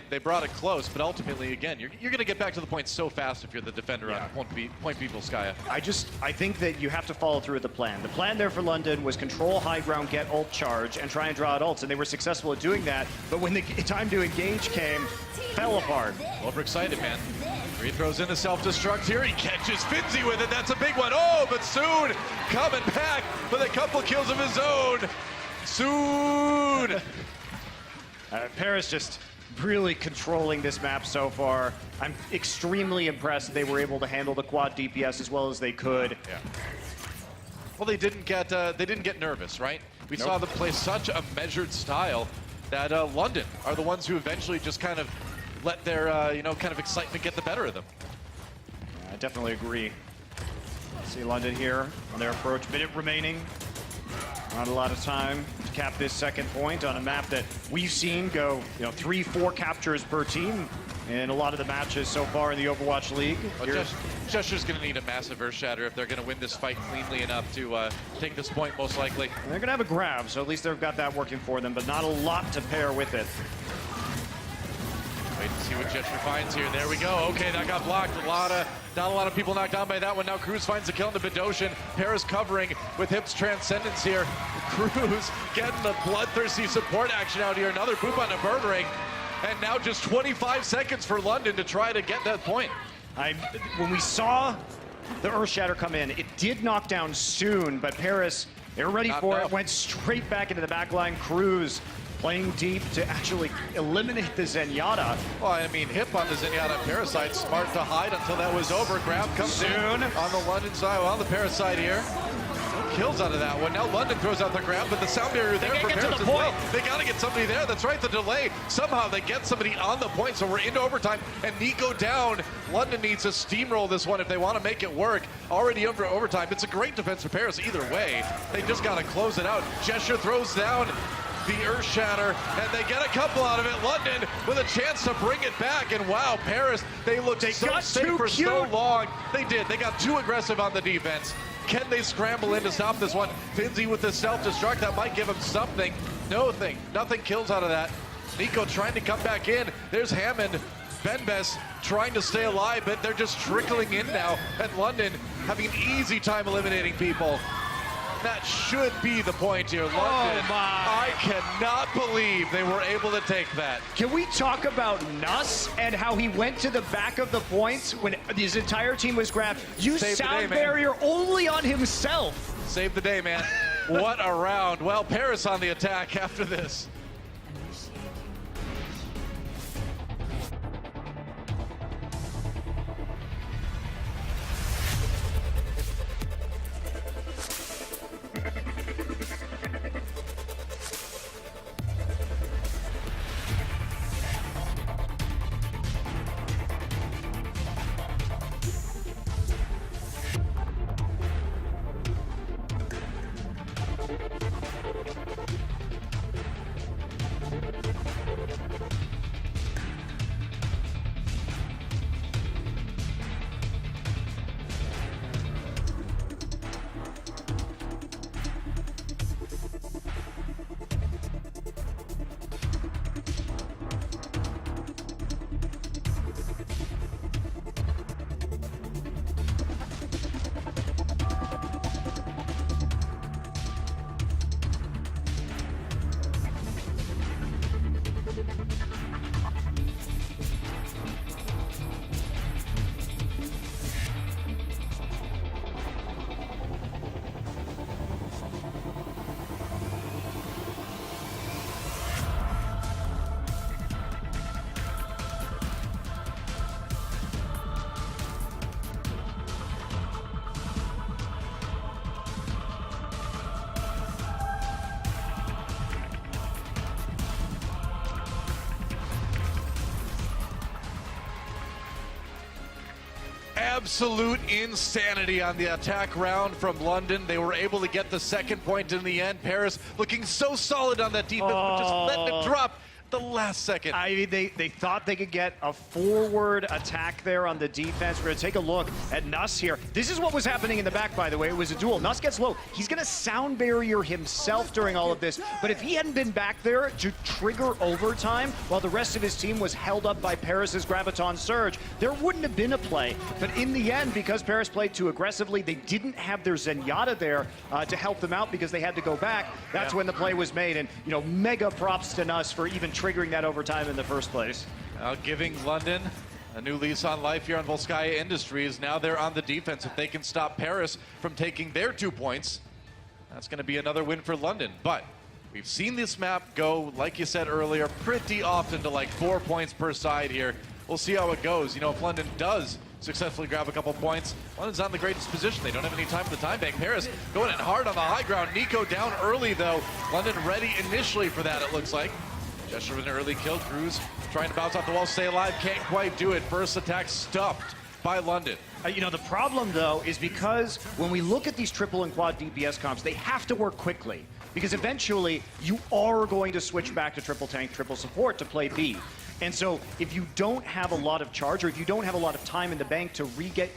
they brought it close, but ultimately, again, you're going to get back to the point so fast if you're the defender on Point B Volskaya. I think that you have to follow through with the plan. The plan there for London was control high ground, get ult charge, and try and draw out ults, and they were successful at doing that. But when the time to engage came, fell apart. Overexcited, man. He throws in the self-destruct here. He catches Finzi with it. That's a big one. Oh, but Soon coming back with a couple kills of his own. Soon. Paris just really controlling this map so far. I'm extremely impressed they were able to handle the quad DPS as well as they could. Yeah. Well, they didn't get nervous, right? We saw them play such a measured style that London are the ones who eventually just kind of let their, kind of excitement get the better of them. I definitely agree. See London here on their approach. Minute remaining. Not a lot of time to cap this second point on a map that we've seen go, 3-4 captures per team in a lot of the matches so far in the Overwatch League. Well, Gesture's going to need a massive Earthshatter if they're going to win this fight cleanly enough to take this point, most likely. And they're going to have a grab, so at least they've got that working for them, but not a lot to pair with it. Wait to see what Gesture finds here. There we go. Okay, that got blocked. Not a lot of people knocked down by that one. Now Cruz finds the kill into Bedosian. Paris covering with Hip's Transcendence here. Cruz getting the bloodthirsty support action out here. Another boop on the murdering. And now just 25 seconds for London to try to get that point. When we saw the Earthshatter come in, it did knock down Soon, but Paris, they were ready for it, went straight back into the back line. Cruz playing deep to actually eliminate the Zenyatta. Well, I mean, Hip on the Zenyatta Parasite, smart to hide until that was over. Grab comes Soon in on the London side, well, the Parasite here. No kills out of that one. Now London throws out the grab, but the sound barrier there for Paris as well. They got to get somebody there. That's right, the delay. Somehow they get somebody on the point, so we're into overtime. And Nico down. London needs to steamroll this one if they want to make it work. Already over overtime. It's a great defense for Paris either way. They just got to close it out. Gesture throws down the Earthshatter, and they get a couple out of it. London with a chance to bring it back, and wow, Paris, they looked so safe for so long. They did. They got too aggressive on the defense. Can they scramble in to stop this one? Finzi with the self-destruct, that might give him something. Nothing kills out of that. Nico trying to come back in. There's Hammond. Benbes trying to stay alive, but they're just trickling in now. And London having an easy time eliminating people. That should be the point here. London, I cannot believe they were able to take that. Can we talk about Nuss and how he went to the back of the points when his entire team was grabbed? Used sound barrier only on himself. Save the day, man. What a round. Well, Paris on the attack after this. Absolute insanity on the attack round from London. They were able to get the second point in the end. Paris looking so solid on that defense, but just letting it drop the last second. I mean, they thought they could get a forward attack there on the defense. We're going to take a look at Nuss here. This is what was happening in the back, by the way. It was a duel. Nuss gets low. He's going to sound barrier himself during all of this, but if he hadn't been back there to trigger overtime while the rest of his team was held up by Paris's Graviton Surge, there wouldn't have been a play. But in the end, because Paris played too aggressively, they didn't have their Zenyatta there to help them out because they had to go back. That's when the play was made, and you know, mega props to Nuss for even triggering that overtime in the first place. Giving London a new lease on life here on Volskaya Industries. Now they're on the defense. If they can stop Paris from taking their 2 points, that's going to be another win for London. But we've seen this map go, like you said earlier, pretty often to like 4 points per side here. We'll see how it goes. You know, if London does successfully grab a couple points, London's not in the greatest position. They don't have any time for the time bank. Paris going in hard on the high ground. Nico down early, though. London ready initially for that, it looks like. Gesture with an early kill. Cruz trying to bounce off the wall, stay alive, can't quite do it. First attack stuffed by London. You know, the problem, though, is because when we look at these triple and quad DPS comps, they have to work quickly. Because eventually, you are going to switch back to triple tank, triple support to play B. And so if you don't have a lot of charge, or if you don't have a lot of time in the bank to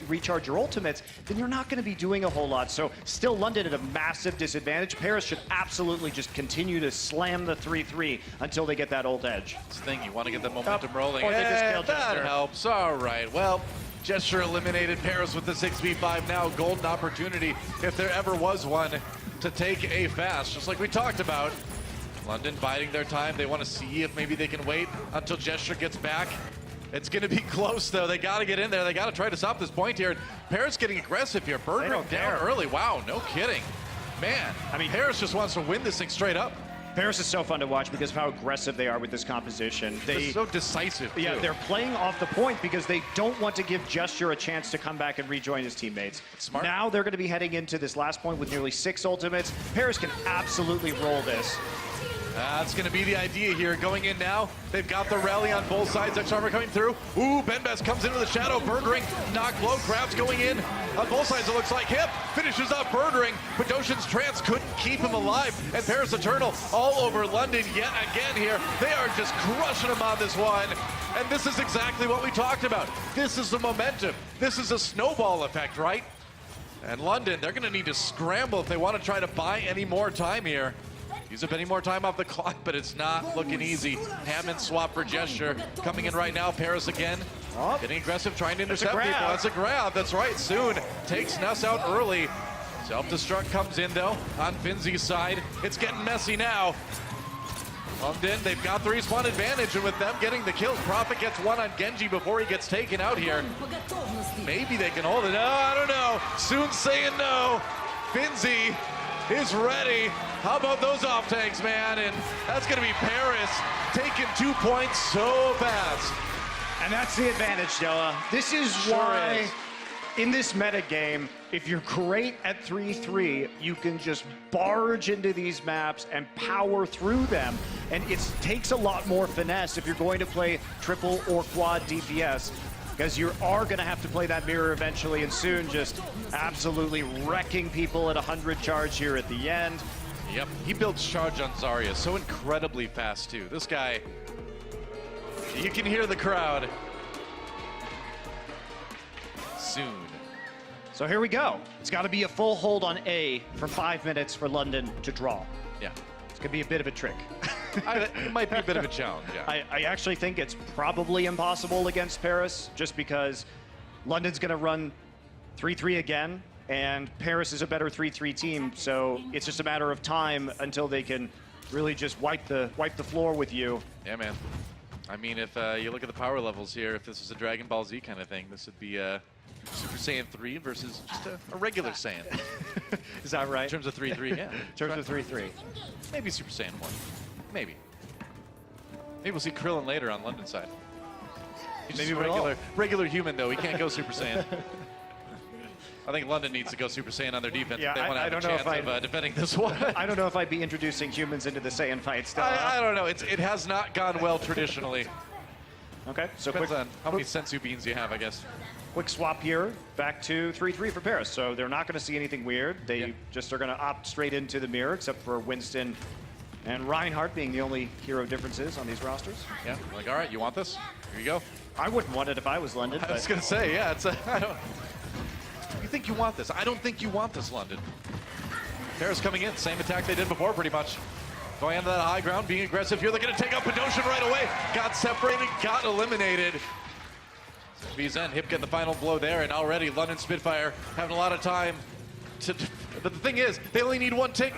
recharge your ultimates, then you're not going to be doing a whole lot. So still London at a massive disadvantage. Paris should absolutely just continue to slam the 3-3 until they get that ult edge. This thing, you want to get the momentum rolling. Oh, they just killed that Gesture. helps. All right. Well, Gesture eliminated Paris with the 6v5 now. Golden opportunity, if there ever was one, to take a fast, just like we talked about. London biding their time. They want to see if maybe they can wait until Gesture gets back. It's going to be close, though. They got to get in there. They got to try to stop this point here. Paris getting aggressive here. Bergeron down early. Wow, no kidding. Man, I mean, Paris just wants to win this thing straight up. Paris is so fun to watch because of how aggressive they are with this composition. They're so decisive, too. Yeah, they're playing off the point because they don't want to give Gesture a chance to come back and rejoin his teammates. Smart. Now they're going to be heading into this last point with nearly 6 ultimates. Paris can absolutely roll this. That's going to be the idea here. Going in now, they've got the rally on both sides. X-Armor coming through. Ooh, Benbes comes into the shadow. Birdring, knocked low. Krabs going in. On both sides, it looks like Hip finishes up Birdring, but Doshin's trance couldn't keep him alive. And Paris Eternal all over London yet again here. They are just crushing him on this one. And this is exactly what we talked about. This is the momentum. This is a snowball effect, right? And London, they're going to need to scramble if they want to try to buy any more time here. Use up any more time off the clock, but it's not looking easy. Hammond swap for gesture. Coming in right now, Paris again. Getting aggressive, trying to intercept people. That's a grab, that's right. Soon takes Ness out early. Self-destruct comes in though, on Finzi's side. It's getting messy now. London, they've got the respawn advantage, and with them getting the kills, Prophet gets one on Genji before he gets taken out here. Maybe they can hold it. Oh, I don't know. Soon saying no. Finzi is ready. How about those off tanks, man? And that's going to be Paris taking 2 points so fast. And that's the advantage, Noah. This is why, in this meta game, if you're great at 3-3, you can just barge into these maps and power through them. And it takes a lot more finesse if you're going to play triple or quad DPS, because you are going to have to play that mirror eventually, and soon just absolutely wrecking people at 100 charge here at the end. Yep, he builds charge on Zarya so incredibly fast too. This guy, you can hear the crowd. Soon. So here we go. It's got to be a full hold on A for 5 minutes for London to draw. Yeah. It's going to be a bit of a trick. It might be a bit of a challenge, yeah. I actually think it's probably impossible against Paris, just because London's going to run 3-3 again, and Paris is a better 3-3 team, so it's just a matter of time until they can really just wipe the floor with you. Yeah, man. I mean, if you look at the power levels here, if this was a Dragon Ball Z kind of thing, this would be Super Saiyan 3 versus just a regular Saiyan. Is that right? In terms of 3-3, yeah. In terms of 3-3. Maybe Super Saiyan 1. Maybe. Maybe we'll see Krillin later on London side. He's maybe regular human, though. He can't go Super Saiyan. I think London needs to go Super Saiyan on their defense if they want to have a chance of defending this one. I don't know if I'd be introducing humans into the Saiyan fight still. I don't know. It has not gone well traditionally. Okay, so depends on how many sensu beans you have, I guess. Quick swap here, back to 3-3 for Paris. So they're not going to see anything weird. They just are going to opt straight into the mirror, except for Winston and Reinhardt being the only hero differences on these rosters. Yeah, like, all right, you want this? Here you go. I wouldn't want it if I was London. I was going to say, yeah, it's you think you want this? I don't think you want this, London. Paris coming in, same attack they did before, pretty much. Going into that high ground, being aggressive here. They're going to take out Padoshin right away. Got separated, got eliminated. VZen, Hip getting the final blow there, and already London Spitfire having a lot of time to... But the thing is, they only need one tick.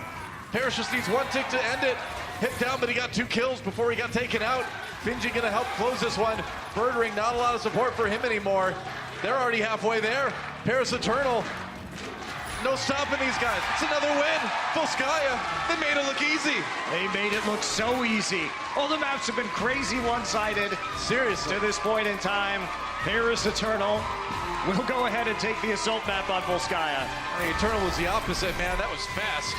Paris just needs one tick to end it. Hip down, but he got 2 kills before he got taken out. Finji going to help close this one. Birdring, not a lot of support for him anymore. They're already halfway there. Paris Eternal, no stopping these guys. It's another win. Volskaya, they made it look easy. They made it look so easy. All the maps have been crazy one-sided. Seriously. To this point in time, Paris Eternal will go ahead and take the assault map on Volskaya. The Eternal was the opposite, man. That was fast.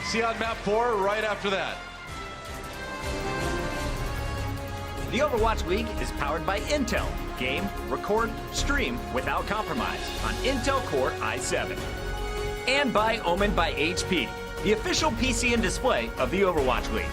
See on map 4 right after that. The Overwatch League is powered by Intel. Game, record, stream without compromise on Intel Core i7. And by Omen by HP, the official PC and display of the Overwatch League.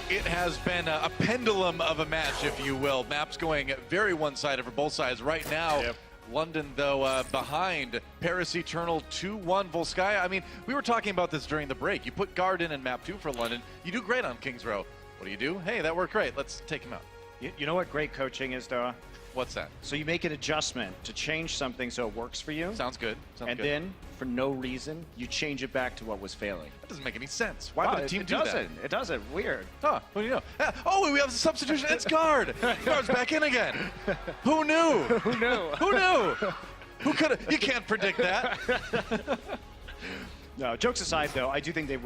It has been a pendulum of a match, if you will. Maps going very one-sided for both sides. Right now, London, though, behind Paris Eternal 2-1 Volskaya. I mean, we were talking about this during the break. You put Guard in map 2 for London. You do great on Kings Row. What do? Hey, that worked great. Let's take him out. You know what great coaching is, Doa? What's that? So you make an adjustment to change something so it works for you. Sounds good. And then, for no reason, you change it back to what was failing. That doesn't make any sense. Why would a team do that? It doesn't. Weird. Huh, what do you know? Oh, we have a substitution. It's Guard. Guard's back in again. Who knew? Who knew? Who knew? Who could have? You can't predict that. No, jokes aside, though, I do think they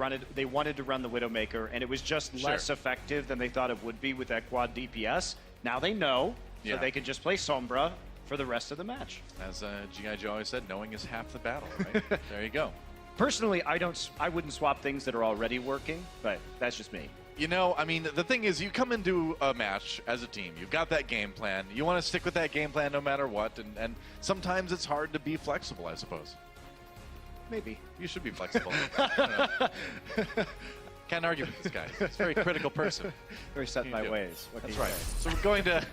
wanted to run the Widowmaker, and it was just less effective than they thought it would be with that quad DPS. Now they know, so they can just play Sombra for the rest of the match. As G.I. Joe always said, knowing is half the battle, right? There you go. Personally, I wouldn't swap things that are already working, but that's just me. You know, I mean, the thing is, you come into a match as a team. You've got that game plan. You want to stick with that game plan no matter what, and sometimes it's hard to be flexible, I suppose. Maybe. You should be flexible. Can't argue with this guy. He's a very critical person. Very set in my ways. That's right. So we're going to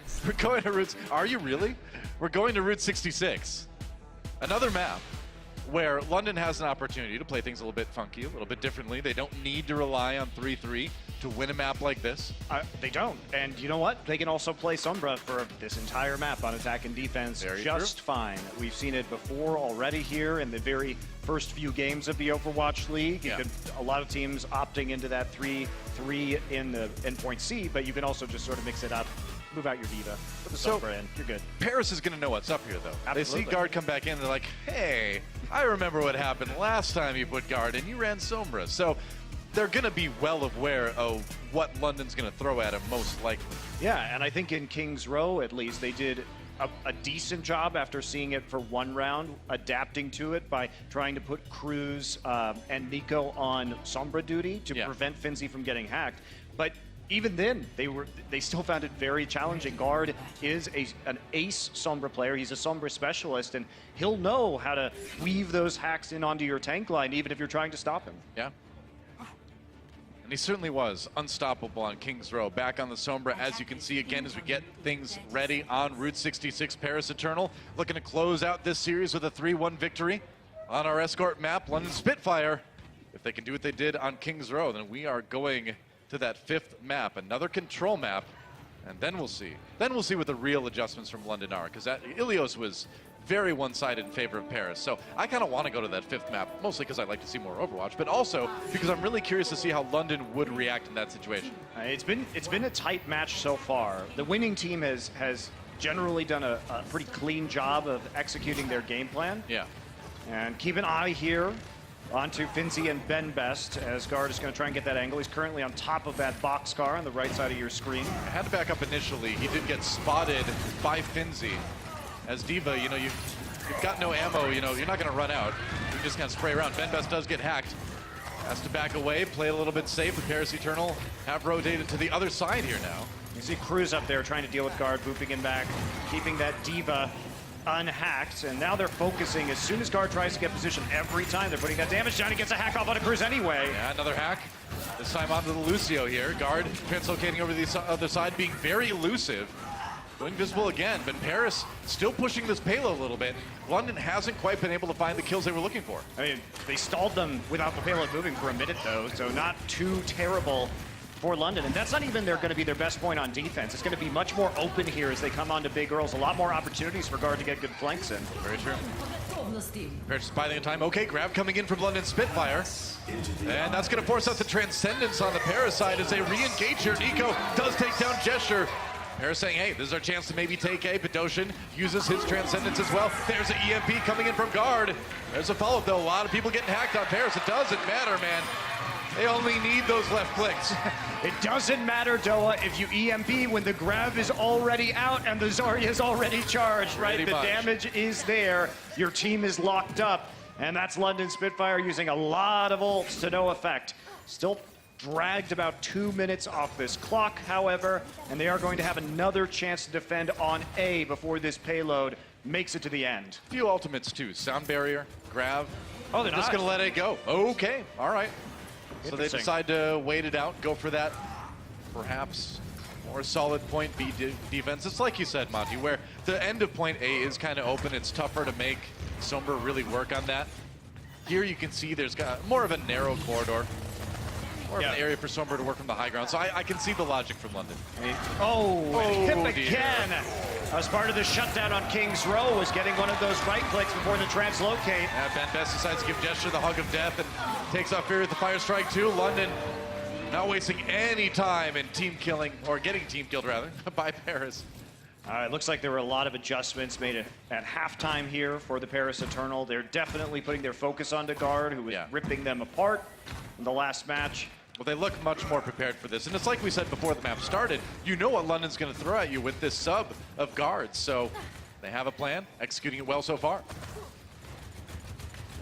Route. Are you really? We're going to Route 66. Another map where London has an opportunity to play things a little bit funky, a little bit differently. They don't need to rely on 3-3 to win a map like this. They don't. And you know what? They can also play Sombra for this entire map on attack and defense just fine. We've seen it before already here in the very first few games of the Overwatch League. A lot of teams opting into that 3-3 in the endpoint C, but you can also just sort of mix it up. Move out your Diva, put the Sombra in, you're good. Paris is going to know what's up here, though. Absolutely. They see Guard come back in, they're like, hey, I remember what happened last time you put Guard and you ran Sombra. So they're going to be well aware of what London's going to throw at him, most likely. Yeah, and I think in Kings Row, at least, they did a decent job after seeing it for one round, adapting to it by trying to put Cruz and Nico on Sombra duty to prevent Finzi from getting hacked. But even then, they still found it very challenging. Guard is an ace Sombra player. He's a Sombra specialist, and he'll know how to weave those hacks in onto your tank line, even if you're trying to stop him. Yeah. And he certainly was unstoppable on Kings Row. Back on the Sombra, as you can see again, as we get things ready on Route 66, Paris Eternal looking to close out this series with a 3-1 victory on our escort map, London Spitfire. If they can do what they did on Kings Row, then we are going to that 5th map, another control map, and then we'll see. Then we'll see what the real adjustments from London are, because Ilios was very one-sided in favor of Paris. So I kind of want to go to that 5th map, mostly because I'd like to see more Overwatch, but also because I'm really curious to see how London would react in that situation. It's been a tight match so far. The winning team has generally done a pretty clean job of executing their game plan. Yeah. And keep an eye here onto Finzi and Ben Best, as Guard is going to try and get that angle. He's currently on top of that boxcar on the right side of your screen. I had to back up initially. He did get spotted by Finzi. As Diva, you know, you've got no ammo, you know, you're not going to run out. You just kind of spray around. Ben Best does get hacked. Has to back away, play a little bit safe. The Paris Eternal have rotated to the other side here now. You see Cruz up there trying to deal with Guard, booping him back, keeping that Diva unhacked, and now they're focusing. As soon as Guard tries to get position, every time they're putting that damage down, he gets a hack off on a Cruz anyway. Yeah, another hack. This time onto the Lucio here. Guard translocating over the other side, being very elusive. Going visible again, but Paris still pushing this payload a little bit. London hasn't quite been able to find the kills they were looking for. I mean, they stalled them without the payload moving for a minute, though, so not too terrible for London. And that's not even going to be their best point on defense. It's going to be much more open here as they come onto big girls. A lot more opportunities for Guard to get good flanks in. Very true. Paris is biding time. Okay, grab coming in from London Spitfire. And that's going to force out the Transcendence on the Paris side as they re-engage here. Nico does take down Gesture. Paris saying, hey, this is our chance to maybe take A. Bedosian uses his Transcendence as well. There's an EMP coming in from Guard. There's a follow-up, though. A lot of people getting hacked on Paris. It doesn't matter, man. They only need those left clicks. It doesn't matter, Doa, if you EMP when the grab is already out and the Zarya is already charged, right? The damage is there. Your team is locked up. And that's London Spitfire using a lot of ults to no effect. Still dragged about 2 minutes off this clock, however, and they are going to have another chance to defend on A before this payload makes it to the end. A few ultimates, too. Sound barrier, grab. Oh, they're just going to let it go. Okay, all right. So they Interesting. decide to wait it out, go for that perhaps more solid point B defense. It's like you said, Monty, where the end of point A is kind of open. It's tougher to make Sombra really work on that. Here you can see there's got more of a narrow corridor. More of an area for Sombra to work from the high ground. So I can see the logic from London. Hip dear. again. As part of the shutdown on King's Row was getting one of those right clicks before the translocate. Yeah, Ben Best decides to give Gesture the hug of death and takes off Fury with the Fire Strike too. London not wasting any time in team killing, or getting team killed rather, by Paris. It looks like there were a lot of adjustments made at halftime here for the Paris Eternal. They're definitely putting their focus onto Guard, who was ripping them apart in the last match. Well, they look much more prepared for this. And it's like we said before the map started, you know what London's going to throw at you with this sub of guards. So they have a plan, executing it well so far.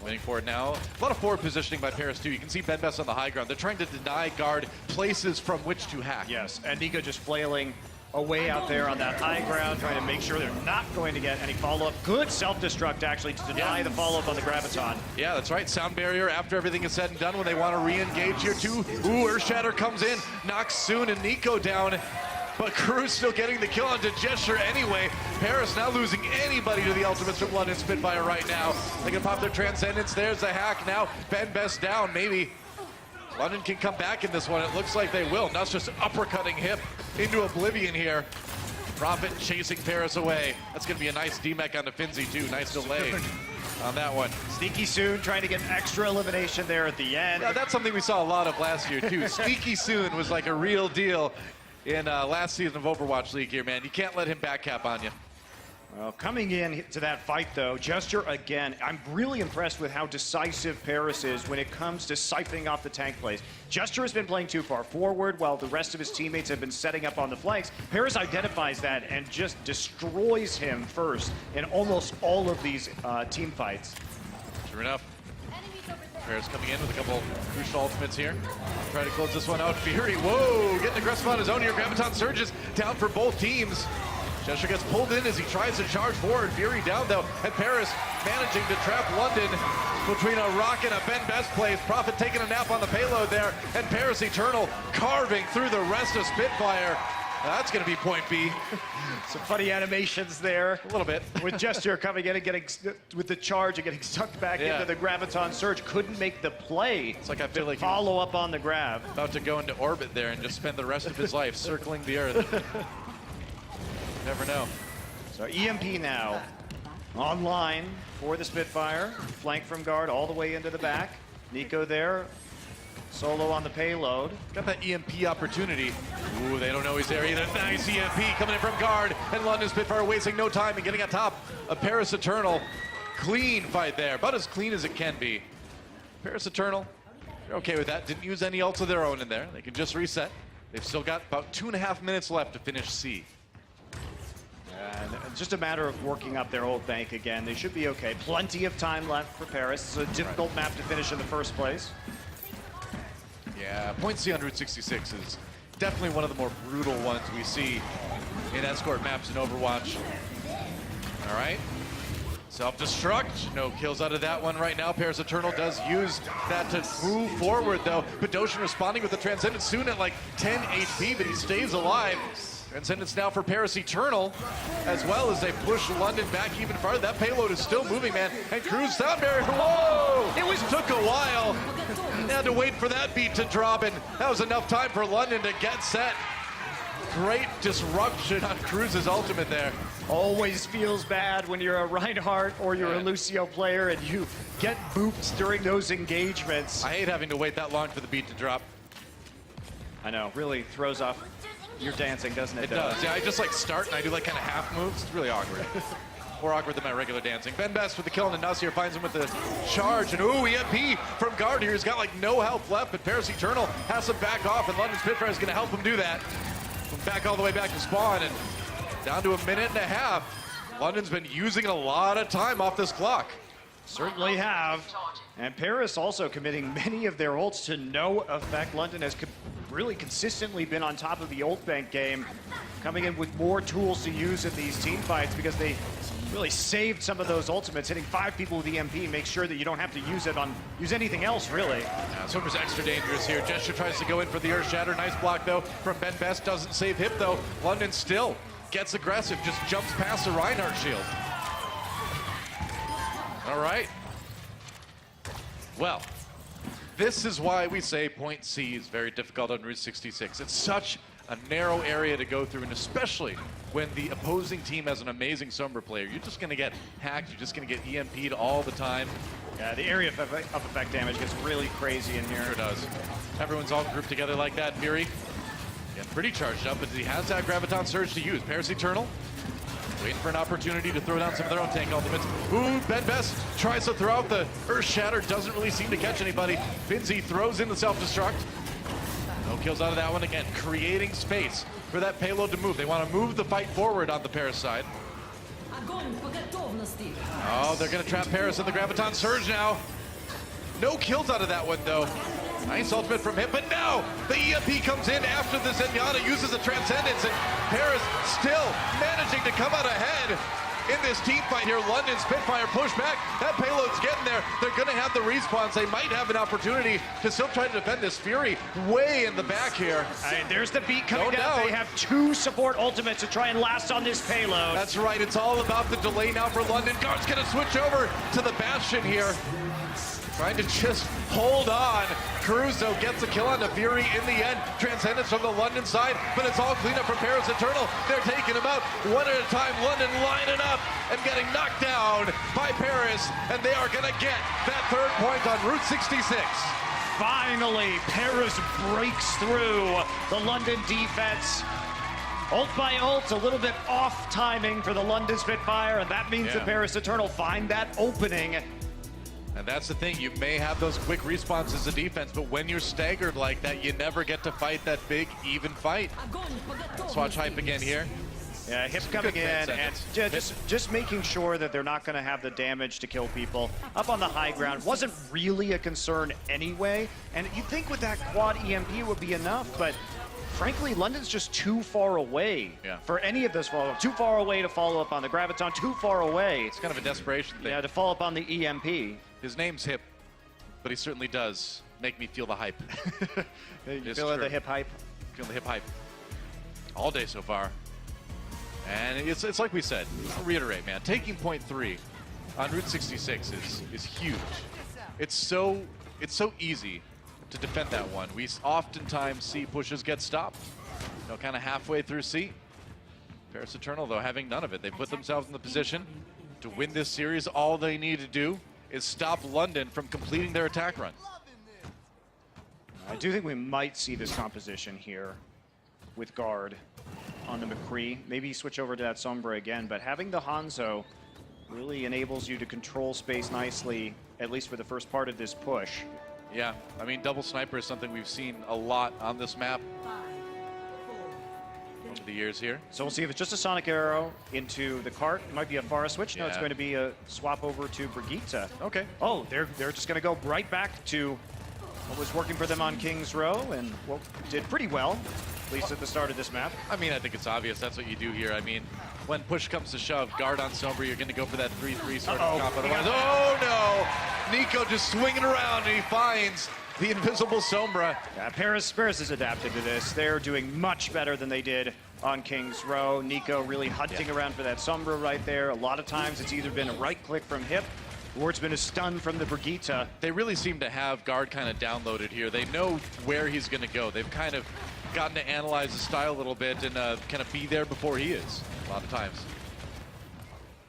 Waiting for it now. A lot of forward positioning by Paris too. You can see Ben Best on the high ground. They're trying to deny Guard places from which to hack. Yes, and Nico just flailing away out there on that high ground, trying to make sure they're not going to get any follow-up. Good self-destruct, actually, to deny the follow-up on the Graviton. Yeah, that's right. Sound barrier after everything is said and done when they want to re-engage here too. Ooh, Earthshatter comes in, knocks Soon and Nico down. But Cruz still getting the kill onto Gesture anyway. Paris now losing anybody to the ultimates from London Spitfire right now. They can pop their Transcendence. There's the hack now. Ben Best down, maybe. London can come back in this one. It looks like they will. Nuts just uppercutting hip into oblivion here. Prophet chasing Paris away. That's going to be a nice D-mech onto Finzi too. Nice delay on that one. Sneaky Soon trying to get extra elimination there at the end. Yeah, that's something we saw a lot of last year too. Sneaky Soon was like a real deal in last season of Overwatch League here, man. You can't let him backcap on you. Well, coming in to that fight, though, Gesture, again, I'm really impressed with how decisive Paris is when it comes to siphoning off the tank plays. Gesture has been playing too far forward while the rest of his teammates have been setting up on the flanks. Paris identifies that and just destroys him first in almost all of these team fights. True enough. Paris coming in with a couple crucial ultimates here. Try to close this one out. Fury, whoa, getting aggressive on his own here. Graviton surges down for both teams. Gesture gets pulled in as he tries to charge forward. Fury down though, and Paris managing to trap London between a rock and a Ben Best plays. Prophet taking a nap on the payload there, and Paris Eternal carving through the rest of Spitfire. That's going to be point B. Some funny animations there. A little bit. With Gesture coming in and getting, with the charge and getting sucked back into the Graviton surge. Couldn't make the play. It's like I feel like follow up on the grab. About to go into orbit there and just spend the rest of his life circling the Earth. Never know. So EMP now online for the Spitfire. Flank from Guard all the way into the back. Nico there. Solo on the payload. Got that EMP opportunity. Ooh, they don't know he's there either. Nice EMP coming in from Guard. And London Spitfire wasting no time and getting on top of Paris Eternal. Clean fight there. About as clean as it can be. Paris Eternal, they're okay with that. Didn't use any ults of their own in there. They can just reset. They've still got about 2.5 minutes left to finish C. And it's just a matter of working up their old bank again. They should be okay. Plenty of time left for Paris. It's a difficult map to finish in the first place. Yeah, point C on Route 66 is definitely one of the more brutal ones we see in escort maps in Overwatch. All right. Self-destruct. No kills out of that one right now. Paris Eternal does use that to move forward, though. Bedosian responding with the Transcendence soon at like 10 HP, but he stays alive. Transcendence now for Paris Eternal, as well as they push London back even farther. That payload is still moving, man. And Cruz sound barrier. Whoa! It took a while. They had to wait for that beat to drop, and that was enough time for London to get set. Great disruption on Cruz's ultimate there. Always feels bad when you're a Reinhardt or you're a Lucio player and you get booped during those engagements. I hate having to wait that long for the beat to drop. I know, really throws off your dancing, doesn't it? It does. Yeah, I just like start and I do like kind of half moves. It's really awkward. More awkward than my regular dancing. Ben Best with the kill, and Nasir finds him with the charge. And ooh, EMP from Guard here. He's got like no health left, but Paris Eternal has to back off, and London Spitfire is going to help him do that. Back all the way back to spawn, and down to 1.5 minutes. London's been using a lot of time off this clock. Certainly have. And Paris also committing many of their ults to no effect. London has really consistently been on top of the ult bank game, coming in with more tools to use in these team fights because they Really saved some of those ultimates, hitting 5 people with EMP, make sure that you don't have to use anything else, really. Sombra's extra dangerous here. Gesture tries to go in for the Earth Shatter. Nice block, though, from Ben Best. Doesn't save Hip, though. London still gets aggressive, just jumps past the Reinhardt shield. All right. Well, this is why we say point C is very difficult on Route 66. It's such a narrow area to go through, and especially when the opposing team has an amazing Sombra player, you're just going to get hacked, you're just going to get EMP'd all the time. Yeah, the area of effect damage gets really crazy in here. Sure does. Everyone's all grouped together like that. Fury, getting pretty charged up, but he has that Graviton Surge to use. Paris Eternal, waiting for an opportunity to throw down some of their own tank ultimates. Ooh, Ben Best tries to throw out the Earth Shatter, doesn't really seem to catch anybody. Finzi throws in the self-destruct. No kills out of that one again, creating space for that payload to move. They want to move the fight forward on the Paris side. Oh, they're going to trap Paris in the Graviton Surge now. No kills out of that one, though. Nice ultimate from him, but now the EMP comes in after the Zenyatta uses the Transcendence, and Paris still managing to come out ahead in this team fight here. London Spitfire push back. That payload's getting there. They're going to have the respawns. They might have an opportunity to still try to defend this. Fury way in the back here. And there's the beat coming down. They have 2 support ultimates to try and last on this payload. That's right. It's all about the delay now for London. Guard's going to switch over to the Bastion here. Trying to just hold on. Caruso gets a kill on the Fury in the end. Transcendence from the London side, but it's all clean up from Paris Eternal. They're taking him out one at a time. London lining up and getting knocked down by Paris, and they are gonna get that 3rd point on Route 66. Finally, Paris breaks through the London defense. Ult by ult, a little bit off timing for the London Spitfire, and that means the Paris Eternal find that opening. And that's the thing, you may have those quick respawns as a defense, but when you're staggered like that, you never get to fight that big, even fight. Let's watch Hype again here. Yeah, Hip coming in and just making sure that they're not going to have the damage to kill people. Up on the high ground wasn't really a concern anyway, and you'd think with that quad EMP would be enough, but frankly, London's just too far away for any of this follow-up. Too far away to follow up on the Graviton, too far away. It's kind of a desperation thing. Yeah, to follow up on the EMP. His name's Hip, but he certainly does make me feel the hype. You feel the hip hype? Feel the hip hype all day so far. And it's like we said, I'll reiterate, man, taking point 3 on Route 66 is huge. It's so easy to defend that one. We oftentimes see pushes get stopped, you know, kind of halfway through C. Paris Eternal, though, having none of it. They put themselves in the position to win this series. All they need to do is stop London from completing their attack run. I do think we might see this composition here with Guard on the McCree. Maybe switch over to that Sombra again, but having the Hanzo really enables you to control space nicely, at least for the first part of this push. Yeah, I mean, double sniper is something we've seen a lot on this map over the years here. So we'll see if it's just a Sonic Arrow into the cart. It might be a Pharah switch. No, it's going to be a swap over to Brigitte. Okay. Oh, they're just going to go right back to what was working for them on King's Row and what did pretty well, at least at the start of this map. I mean, I think it's obvious that's what you do here. I mean, when push comes to shove, Guard on Sombra, you're going to go for that 3-3 sort of comp. Otherwise, oh no! Nico just swinging around and he finds the invisible Sombra. Yeah, Paris is adapted to this. They're doing much better than they did on King's Row. Nico really hunting around for that Sombra right there. A lot of times it's either been a right click from Hip or it's been a stun from the Brigitte. They really seem to have Guard kind of downloaded here. They know where he's going to go. They've kind of gotten to analyze his style a little bit and kind of be there before he is a lot of times.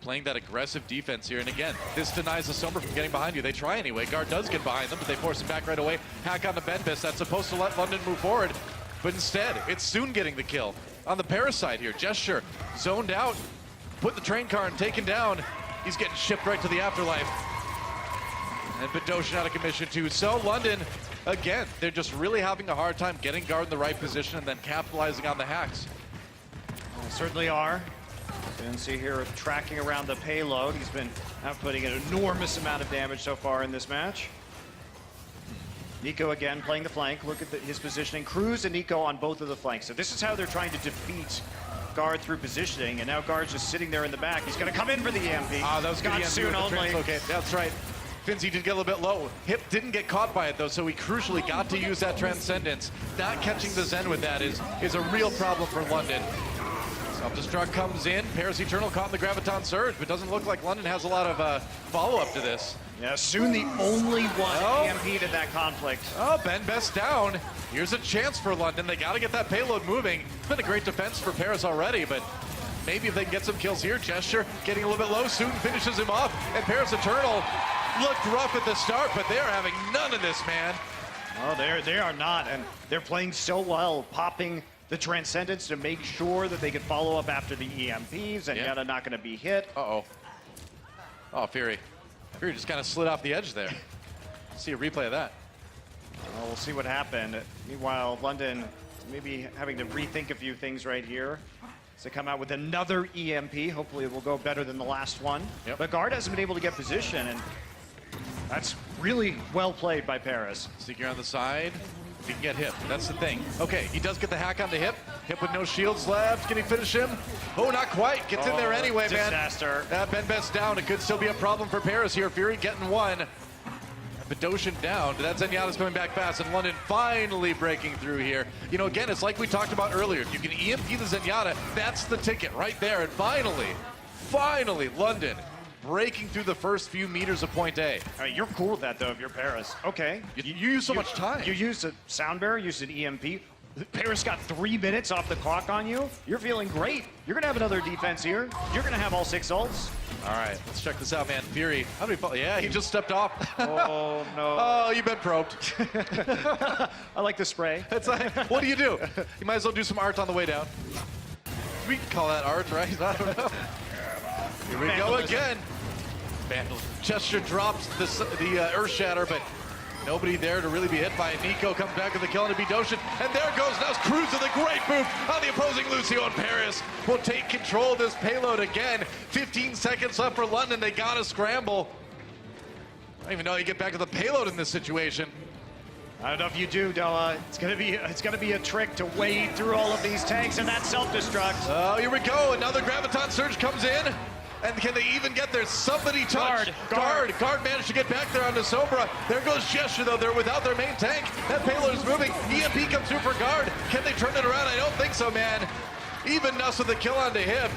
Playing that aggressive defense here, and again, this denies the Sombra from getting behind you. They try anyway. Guard does get behind them, but they force him back right away. Hack on the Benbis. That's supposed to let London move forward, but instead, it's Soon getting the kill. On the Paris side here, Gesture zoned out, put the train car and taken down. He's getting shipped right to the afterlife. And Badoshin out of commission too. So London, again, they're just really having a hard time getting Guard in the right position and then capitalizing on the hacks. They certainly are. You can see here tracking around the payload. He's been outputting an enormous amount of damage so far in this match. Nico again playing the flank. Look at his positioning. Cruz and Nico on both of the flanks. So this is how they're trying to defeat Guard through positioning, and now Guard's just sitting there in the back. He's going to come in for the EMP. Ah, that was good. Got EMP soon with the only. translocate. That's right. Finzi did get a little bit low. Hip didn't get caught by it though, so he crucially got to use that transcendence. Not catching the Zen with that is a real problem for London. Self-destruct comes in. Paris Eternal caught in the Graviton Surge, but doesn't look like London has a lot of follow-up to this. Yeah, soon the only one EMP'd in that conflict. Oh, Ben Best down. Here's a chance for London. They got to get that payload moving. It's been a great defense for Paris already, but maybe if they can get some kills here. Gesture getting a little bit low, soon finishes him off. And Paris Eternal looked rough at the start, but they're having none of this, man. Oh, they are not, and they're playing so well, popping the Transcendence to make sure that they can follow up after the EMPs, and Yetta not going to be hit. Uh-oh. Oh, Fury. Fury just kind of slid off the edge there. See a replay of that. Well, we'll see what happened. Meanwhile, London maybe having to rethink a few things right here. To come out with another EMP. Hopefully it will go better than the last one. Yep. But Guard hasn't been able to get position, and that's really well played by Paris. Seeker on the side. He can get Hip. That's the thing. Okay, he does get the hack on the Hip. Hip with no shields left. Can he finish him? Oh, not quite. Gets in there anyway, disaster. man. Ben Best down. It could still be a problem for Paris here. Fury getting one. Bedosian down. That Zenyatta's coming back fast, and London finally breaking through here. You know, again, it's like we talked about earlier. If you can EMP the Zenyatta, that's the ticket right there. And finally, London breaking through the first few meters of point A. All right, you're cool with that, though, if you're Paris. Okay. You use so much time. You used a sound barrier, used an EMP. Paris got 3 minutes off the clock on you. You're feeling great. You're going to have another defense here. You're going to have all 6 ults. All right, let's check this out, man. Fury, how many? Yeah, he just stepped off. Oh, no. Oh, you've been probed. I like the spray. It's like, what do? You might as well do some art on the way down. We can call that art, right? I don't know. Here we go again. Vandal. Gesture drops the Earth Shatter, but nobody there to really be hit by it. Nico comes back with the kill into Bedosian, and there goes now Cruz with a great move on the opposing Lucio, and Paris will take control of this payload again. 15 seconds left for London. They gotta scramble. I don't even know how you get back to the payload in this situation. I don't know if you do, Doa. It's gonna be a trick to wade through all of these tanks and that self-destruct. Oh, here we go. Another Graviton Surge comes in. And can they even get there? Somebody touched. Guard managed to get back there onto Sombra. There goes Gesture, though. They're without their main tank. That payload is moving. EMP comes through for Guard. Can they turn it around? I don't think so, man. Even Nuss with the kill onto Hip.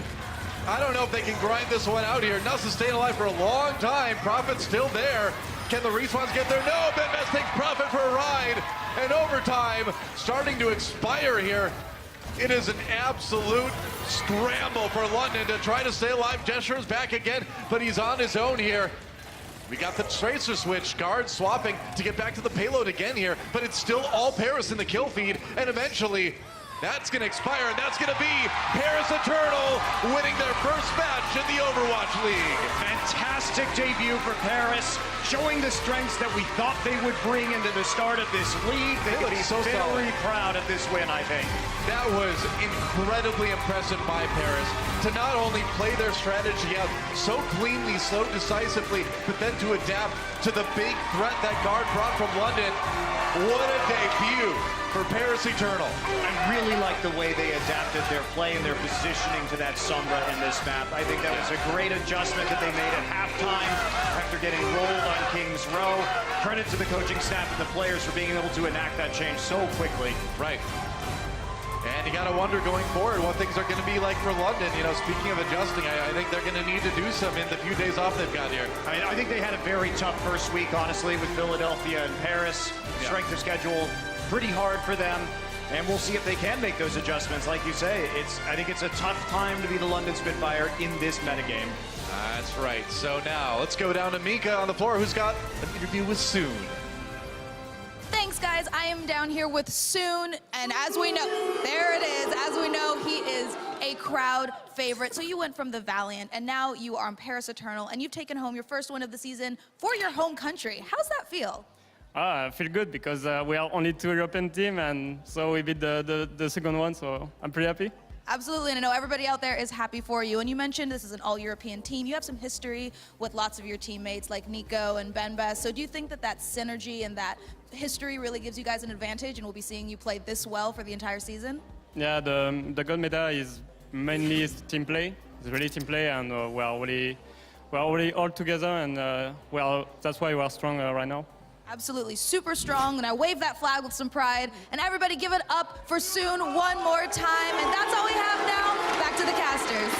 I don't know if they can grind this one out here. Nuss is staying alive for a long time. Prophet's still there. Can the respawns get there? No, Ben Best takes Prophet for a ride. And overtime starting to expire here. It is an absolute scramble for London to try to stay alive. Gesture is back again, but he's on his own here. We got the tracer switch. Guard swapping to get back to the payload again here, but it's still all Paris in the kill feed, and eventually that's going to expire, and that's going to be Paris Eternal winning their first match in the Overwatch League. Fantastic debut for Paris, showing the strengths that we thought they would bring into the start of this league. They would be so very proud of this win, I think. That was incredibly impressive by Paris to not only play their strategy out so cleanly, so decisively, but then to adapt to the big threat that Guard brought from London. What a debut for Paris Eternal. I really like the way they adapted their play and their positioning to that Sombra in this map. I think that was a great adjustment that they made at halftime after getting rolled on King's Row. Credit to the coaching staff and the players for being able to enact that change so quickly. Right. And you got to wonder going forward what things are going to be like for London. You know, speaking of adjusting, I think they're going to need to do some in the few days off they've got here. I think they had a very tough first week, honestly, with Philadelphia and Paris. Strength of schedule pretty hard for them. And we'll see if they can make those adjustments. Like you say, I think it's a tough time to be the London Spitfire in this metagame. That's right. So now let's go down to Mika on the floor, who's got an interview with Soon. Thanks, guys. I am down here with Soon, and as we know, there it is. As we know, he is a crowd favorite. So you went from the Valiant, and now you are on Paris Eternal, and you've taken home your first win of the season for your home country. How's that feel? I feel good because we are only 2 European team, and so we beat the second one, so I'm pretty happy. Absolutely, and I know everybody out there is happy for you. And you mentioned this is an all-European team. You have some history with lots of your teammates like Nico and Ben Best. So do you think that that synergy and that history really gives you guys an advantage, and we'll be seeing you play this well for the entire season? Yeah, the gold medal is mainly it's team play. It's really team play, and we're already all together, and that's why we're strong right now. Absolutely, super strong, and I wave that flag with some pride. And everybody give it up for Soon one more time, and that's all we have now. Back to the casters.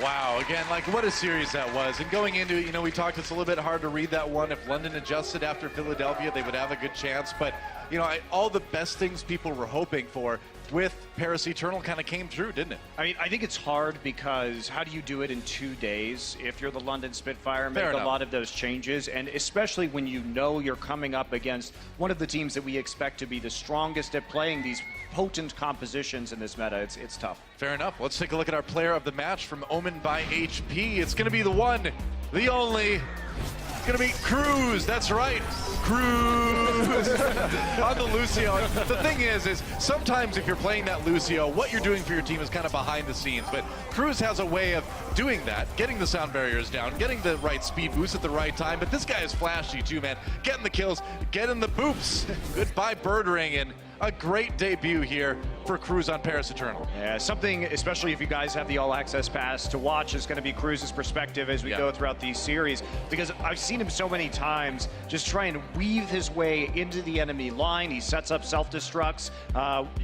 Wow, again, like what a series that was. And going into it, you know, we talked, it's a little bit hard to read that one. If London adjusted after Philadelphia, they would have a good chance. But, you know, all the best things people were hoping for with Paris Eternal kind of came true, didn't it? I mean, I think it's hard because how do you do it in 2 days if you're the London Spitfire, make a lot of those changes, and especially when you know you're coming up against one of the teams that we expect to be the strongest at playing these potent compositions in this meta. It's tough. Fair enough. Let's take a look at our player of the match from Omen by HP. It's going to be the one, the only. It's going to be Cruz. That's right. Cruz on the Lucio. The thing is sometimes if you're playing that Lucio, what you're doing for your team is kind of behind the scenes. But Cruz has a way of doing that, getting the sound barriers down, getting the right speed boost at the right time. But this guy is flashy too, man. Getting the kills, getting the boops. Goodbye, Bird Ring, and a great debut here for Cruz on Paris Eternal. Yeah, something, especially if you guys have the All Access Pass to watch, is going to be Cruz's perspective as we go throughout these series, because I've seen him so many times just try and weave his way into the enemy line. He sets up self-destructs,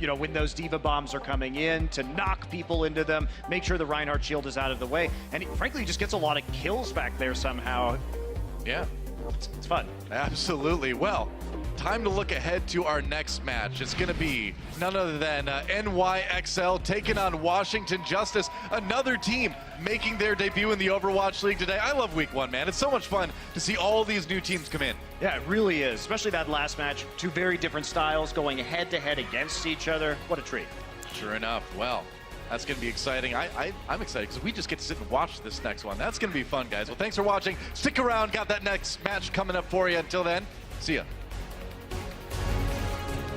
you know, when those Diva bombs are coming in to knock people into them, make sure the Reinhardt shield is out of the way, and frankly, he just gets a lot of kills back there somehow. Yeah. It's fun. Absolutely. Well, time to look ahead to our next match. It's going to be none other than NYXL taking on Washington Justice, another team making their debut in the Overwatch League today. I love week one, man. It's so much fun to see all these new teams come in. Yeah, it really is, especially that last match. Two very different styles going head-to-head against each other. What a treat. Sure enough. Well, that's going to be exciting. I'm excited because we just get to sit and watch this next one. That's going to be fun, guys. Well, thanks for watching. Stick around. Got that next match coming up for you. Until then, see ya.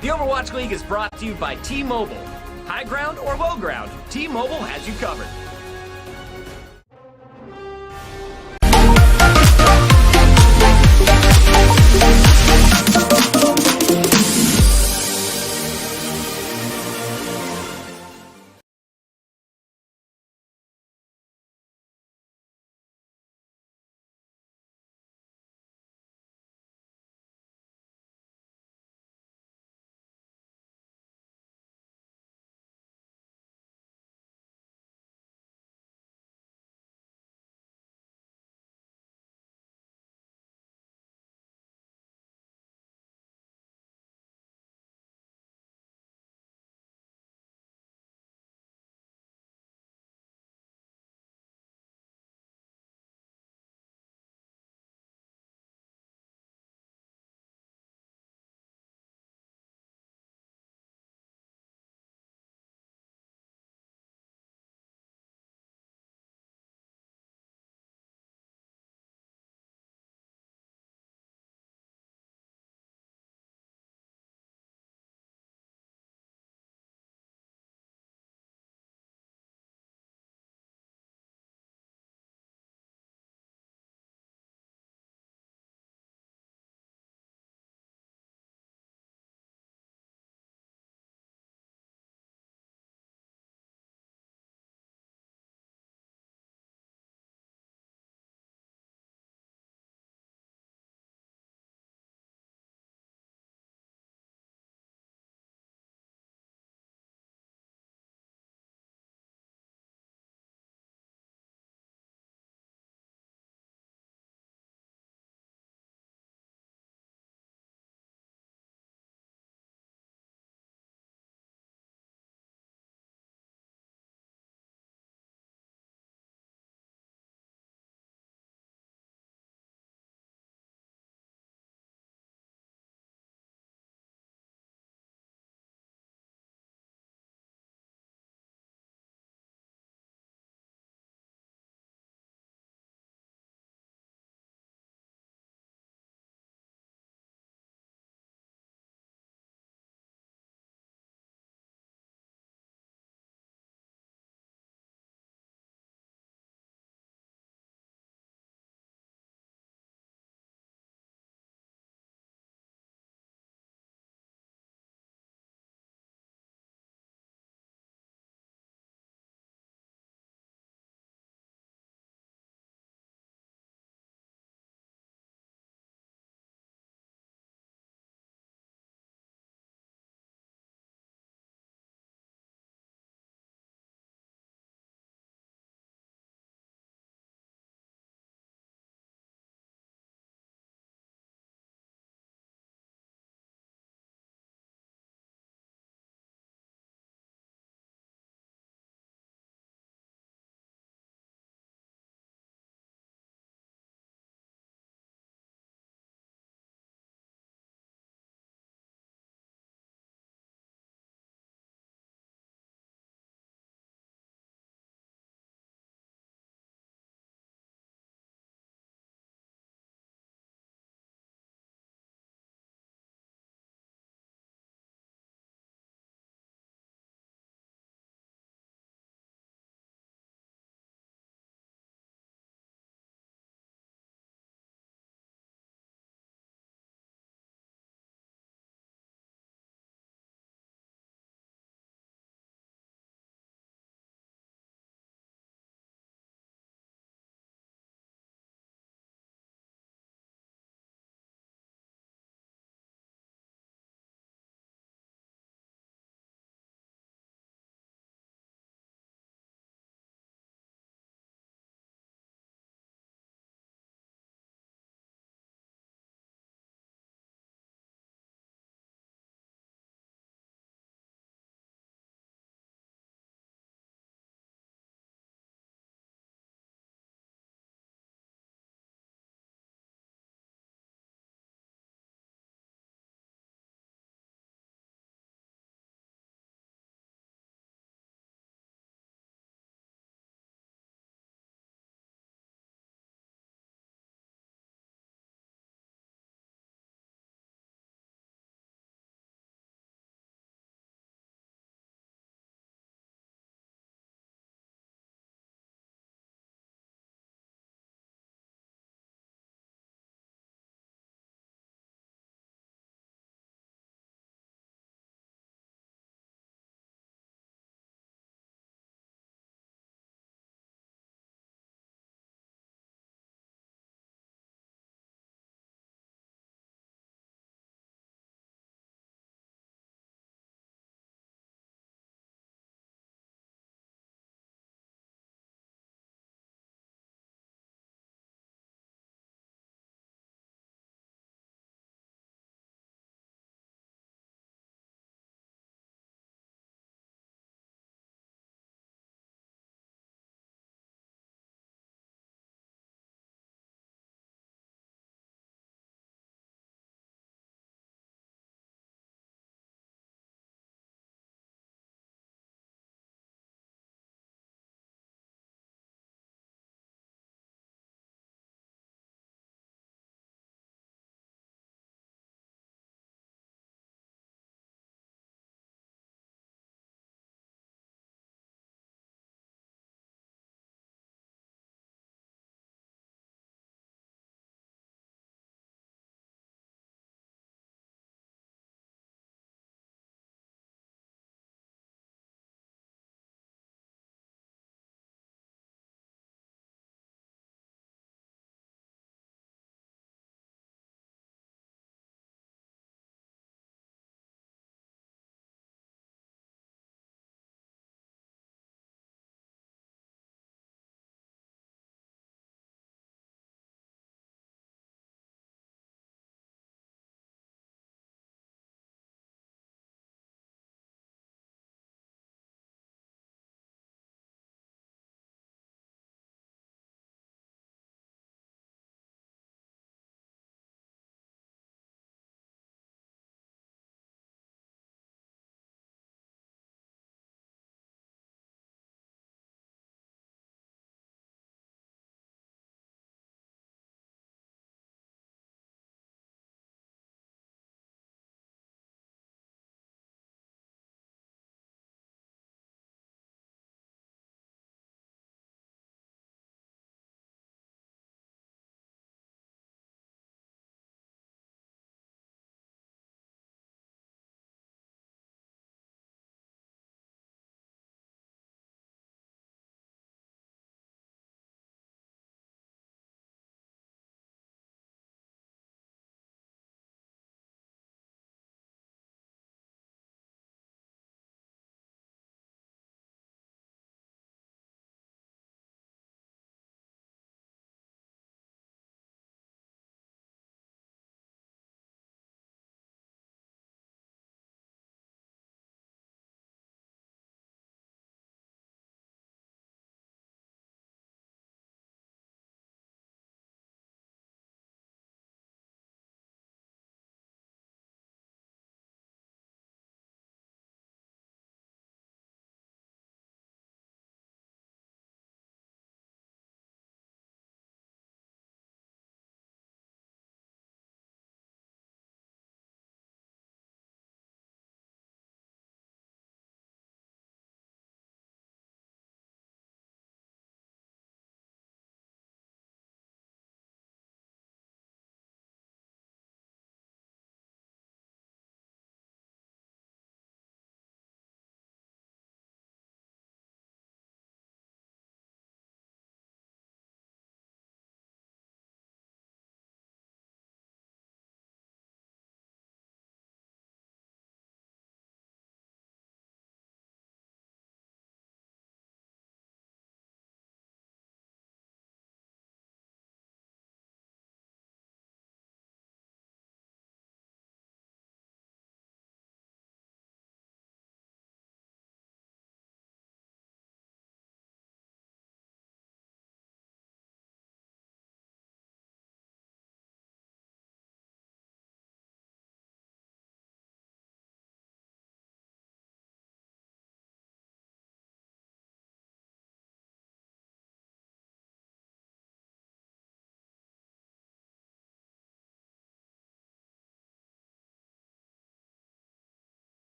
The Overwatch League is brought to you by T-Mobile. High ground or low ground, T-Mobile has you covered.